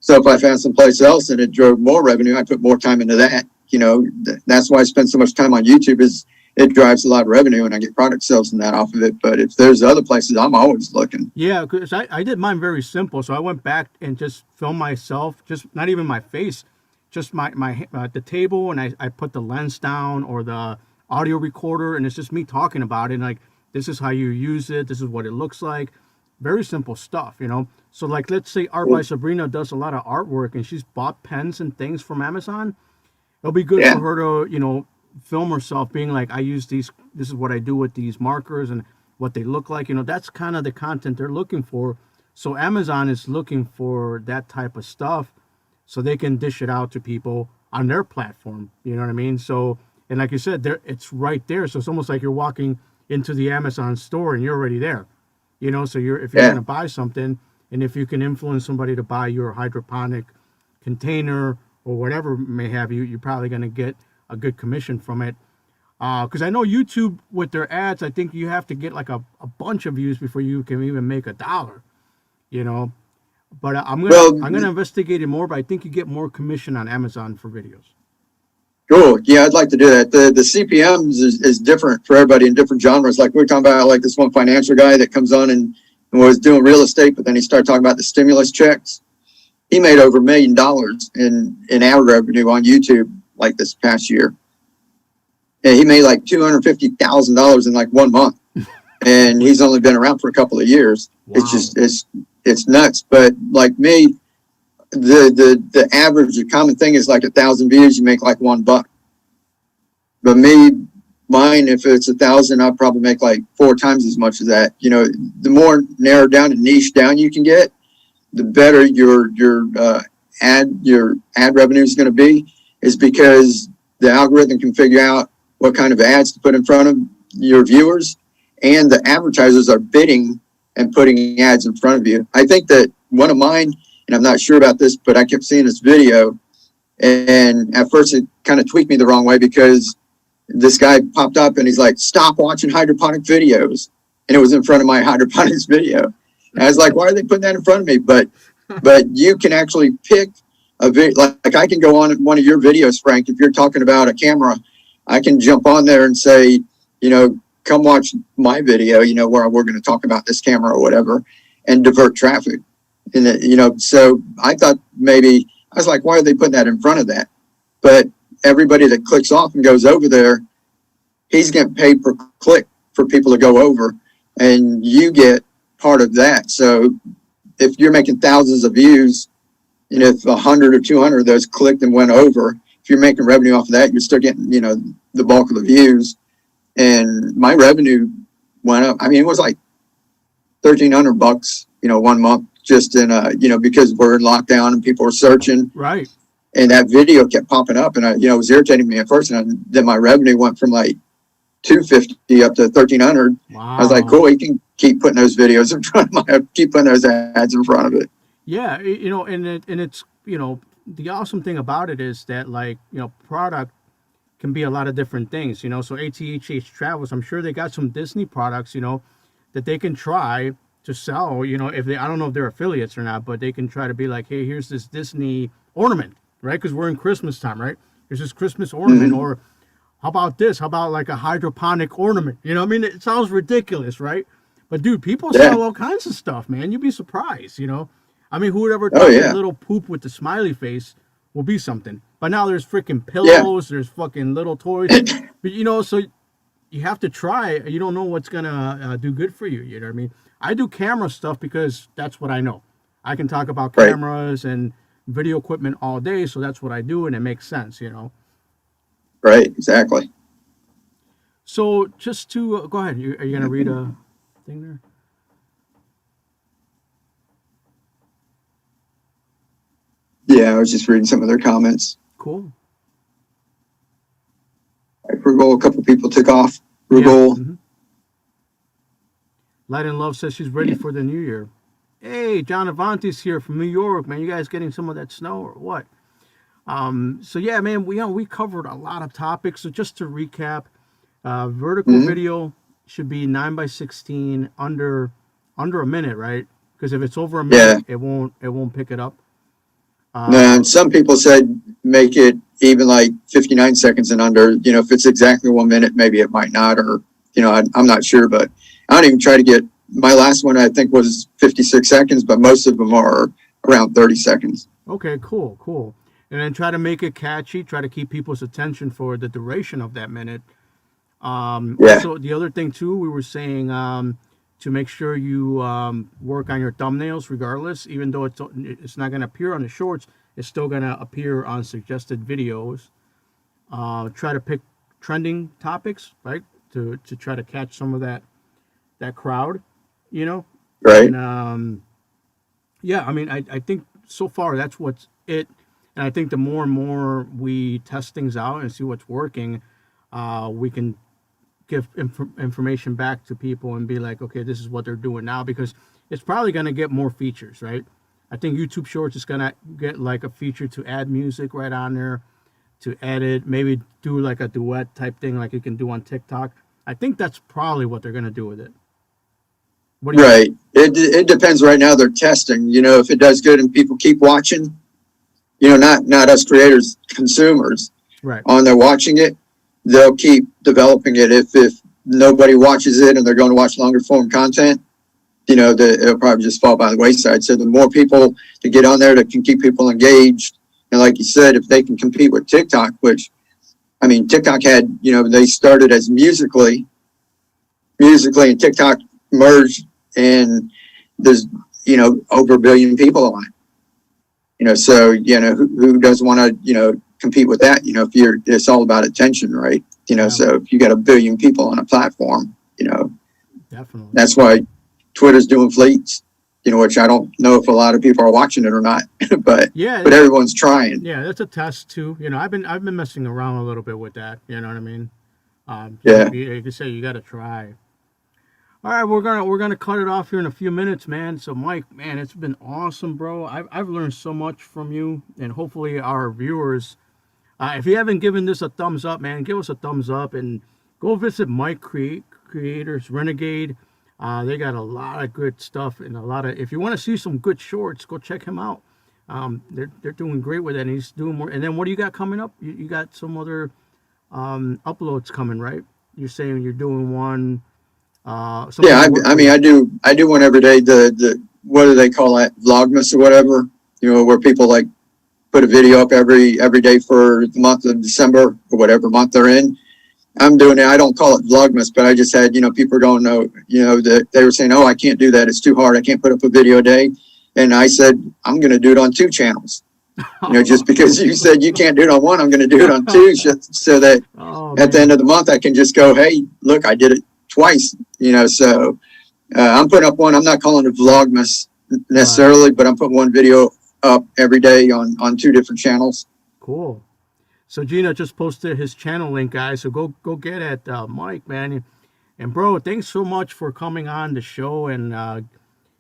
So if I found someplace else and it drove more revenue, I put more time into that. You know, that's why I spend so much time on YouTube, is it drives a lot of revenue and I get product sales and that off of it. But if there's other places, I'm always looking. Yeah, because I did mine very simple. So I went back and just filmed myself, just not even my face, just my the table, and I put the lens down or the audio recorder, and it's just me talking about it. And like, this is how you use it. This is what it looks like. Very simple stuff, you know. So like, let's say Art by Sabrina does a lot of artwork and she's bought pens and things from Amazon. It'll be good for her to, you know, film herself being like, I use these, this is what I do with these markers and what they look like. You know, that's kind of the content they're looking for. So Amazon is looking for that type of stuff so they can dish it out to people on their platform. You know what I mean? So, and like you said, there, it's right there. So it's almost like you're walking into the Amazon store and you're already there. You know, so you're, if you're going to buy something, and if you can influence somebody to buy your hydroponic container or whatever may have you, you're probably going to get a good commission from it. Because I know YouTube with their ads, I think you have to get like a bunch of views before you can even make $1, you know. But I'm gonna investigate it more, but I think you get more commission on Amazon for videos. Cool. Yeah, I'd like to do that. The CPMs is different for everybody in different genres. Like we're talking about, like this one financial guy that comes on and was doing real estate, but then he started talking about the stimulus checks. He made over $1 million in ad revenue on YouTube like this past year. And he made like $250,000 in like 1 month. And he's only been around for a couple of years. Wow. It's just, it's nuts. But like me, the average, the common thing is like 1,000 views, you make like $1. But mine, if it's 1,000, I'll probably make like 4 times as much as that. You know, the more narrowed down and niche down you can get, the better your ad revenue is going to be, is because the algorithm can figure out what kind of ads to put in front of your viewers, and the advertisers are bidding and putting ads in front of you. I think that one of mine, and I'm not sure about this, but I kept seeing this video, and at first it kind of tweaked me the wrong way, because this guy popped up and he's like, stop watching hydroponic videos. And it was in front of my hydroponics video. And I was like, why are they putting that in front of me? But you can actually pick a video. Like I can go on one of your videos, Frank, if you're talking about a camera, I can jump on there and say, you know, come watch my video, you know, where we're going to talk about this camera or whatever, and divert traffic. And, you know, so I thought maybe, I was like, why are they putting that in front of that? But everybody that clicks off and goes over there, he's getting paid per click for people to go over, and you get part of that. So if you're making thousands of views, and if 100 or 200 of those clicked and went over, if you're making revenue off of that, you're still getting, you know, the bulk of the views. And my revenue went up. I mean, it was like $1,300, you know, 1 month, just in you know, because we're in lockdown and people were searching. Right. And that video kept popping up, and you know, it was irritating me at first. And then my revenue went from like $250 up to $1,300. Wow. I was like, cool, you can keep putting those videos in front of keep putting those ads in front of it. Yeah, you know, and it's, you know, the awesome thing about it is that, like, you know, product can be a lot of different things, you know. So ATH Travels, I'm sure they got some Disney products, you know, that they can try to sell, you know, if they, I don't know if they're affiliates or not, but they can try to be like, hey, here's this Disney ornament, right? Because we're in Christmas time, right? Here's this Christmas ornament, or how about this? How about like a hydroponic ornament? You know, I mean, it sounds ridiculous, right? But dude, people sell all kinds of stuff, man. You'd be surprised, you know. I mean, who would ever thought a little poop with the smiley face will be something? But now there's freaking pillows, there's fucking little toys. But, you know, so you have to try. You don't know what's going to do good for you. You know what I mean? I do camera stuff because that's what I know. I can talk about cameras and video equipment all day, so that's what I do, and it makes sense, you know? Right, exactly. So just to, go ahead. Are you going to read a thing there? Yeah, I was just reading some of their comments. Cool. Ricoh, a couple people took off. Ricoh. Yeah. Light and Love says she's ready for the new year. Hey, John Avanti's here from New York, man. You guys getting some of that snow or what? So yeah, man, we covered a lot of topics. So just to recap, vertical video should be 9:16, under a minute, right? Because if it's over a minute, it won't pick it up. No, and some people said make it even like 59 seconds and under. You know, if it's exactly 1 minute, maybe it might not, or, you know, I'm not sure, but I don't even try to get, my last one I think was 56 seconds, but most of them are around 30 seconds. Okay, cool, cool. And then try to make it catchy. Try to keep people's attention for the duration of that minute. Yeah, Also, the other thing too, we were saying to make sure you work on your thumbnails, regardless, even though it's not going to appear on the shorts, it's still going to appear on suggested videos. Try to pick trending topics, right, to try to catch some of that crowd, you know. right. And yeah, I mean, I think so far that's what's it. And I think the more and more we test things out and see what's working, we can give information back to people and be like, okay, this is what they're doing now, because it's probably going to get more features, right? I think YouTube Shorts is going to get like a feature to add music right on there, to edit, maybe do like a duet type thing like you can do on TikTok. I think that's probably what they're going to do with it. What do you Right. It depends. Right now they're testing, you know, if it does good and people keep watching, you know, not us creators, consumers Right. on there watching it, they'll keep developing it. If nobody watches it and they're going to watch longer form content, you know, it'll probably just fall by the wayside. So the more people to get on there that can keep people engaged, and like you said, if they can compete with TikTok, which, I mean, TikTok had, you know, they started as musically, and TikTok merged, and there's, you know, over 1 billion people on it. You know, so, you know, who doesn't want to, you know, compete with that? You know, it's all about attention, right? You know, Yeah. so if you got 1 billion people on a platform, you know, Definitely. that's why Twitter's doing fleets, you know, which I don't know if a lot of people are watching it or not, but Yeah. everyone's trying. Yeah, that's a test too. You know, I've been messing around a little bit with that. You know what I mean? Yeah. You can say you got to try. All right, we're gonna cut it off here in a few minutes, man. So, Mike, man, it's been awesome, bro. I've learned so much from you, and hopefully our viewers. If you haven't given this a thumbs up, man, give us a thumbs up and go visit Mike Creators Renegade. They got a lot of good stuff and a lot of. If you want to see some good shorts, go check him out. They're doing great with it, and he's doing more. And then what do you got coming up? You got some other uploads coming, right? You're saying you're doing one. Yeah, I mean, I do one every day. The what do they call that? Vlogmas or whatever. You know, where people like put a video up every day for the month of December or whatever month they're in. I'm doing it. I don't call it Vlogmas, but I just had, you know, people don't know, you know, that they were saying, oh, I can't do that. It's too hard. I can't put up a video a day. And I said, I'm going to do it on 2 channels. You know, just because you said you can't do it on one, I'm going to do it on 2 so that at the end of the month, I can just go, hey, look, I did it twice, you know, so I'm putting up one. I'm not calling it Vlogmas necessarily, but I'm putting one video up every day on 2 different channels. Cool. So Gina just posted his channel link, guys. So go get at Mike, man. And bro, thanks so much for coming on the show and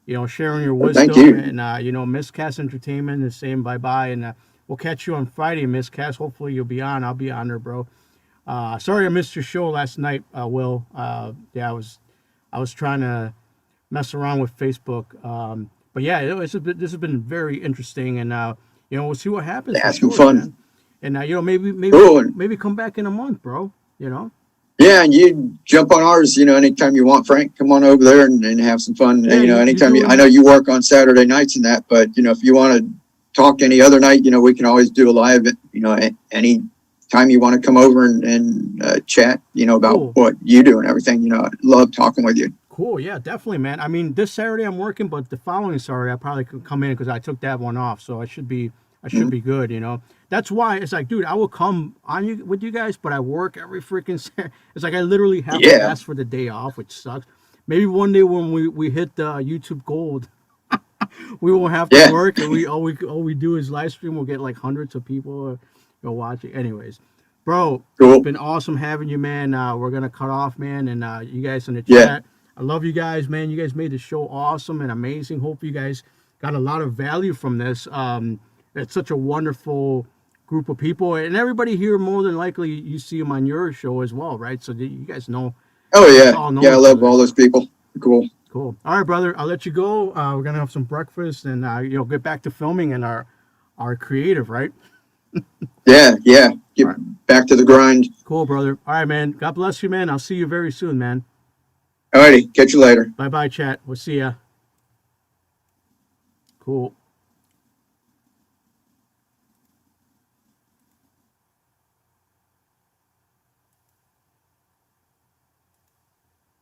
you know, sharing your wisdom. Thank you. And you know, Miscast Entertainment is saying bye-bye, and we'll catch you on Friday, Miscast. Hopefully you'll be on. I'll be on there, bro. Sorry I missed your show last night, Will. Yeah, I was trying to mess around with Facebook. But yeah, this has been very interesting, and you know, we'll see what happens. Yeah, for it's been sure, fun. man. And you know, Cool. maybe come back in a month, bro. You know. Yeah, and you jump on ours, you know, anytime you want, Frank. Come on over there and have some fun. Yeah, you know, anytime I know you work on Saturday nights and that, but you know, if you want to talk any other night, you know, we can always do a live. You know, any time you want to come over and chat, you know, about what you do and everything. You know, I love talking with you. Cool. Yeah, definitely, man. I mean, this Saturday I'm working, but the following Saturday I probably could come in because I took that one off, so I should be good. You know, that's why it's like, dude, I will come on with you guys, but I work every freaking Saturday. It's like I literally have to ask for the day off, which sucks. Maybe one day when we hit the YouTube gold, we won't have to work, and all we do is live stream. We'll get like hundreds of people go watching. Anyways, bro, It's been awesome having you, man. We're gonna cut off, man, and you guys in the chat. I love you guys, man. You guys made the show awesome and amazing. Hope you guys got a lot of value from this. It's such a wonderful group of people, and everybody here, more than likely, you see them on your show as well, right? So you guys know. Oh yeah, I love all those people. Cool. All right, brother. I'll let you go. We're gonna have some breakfast and you know, get back to filming and our are creative, right? Yeah, yeah. Get All right. back to the grind. Cool, brother. All right, man. God bless you, man. I'll see you very soon, man. Alrighty, catch you later. Bye bye, chat. We'll see ya. Cool.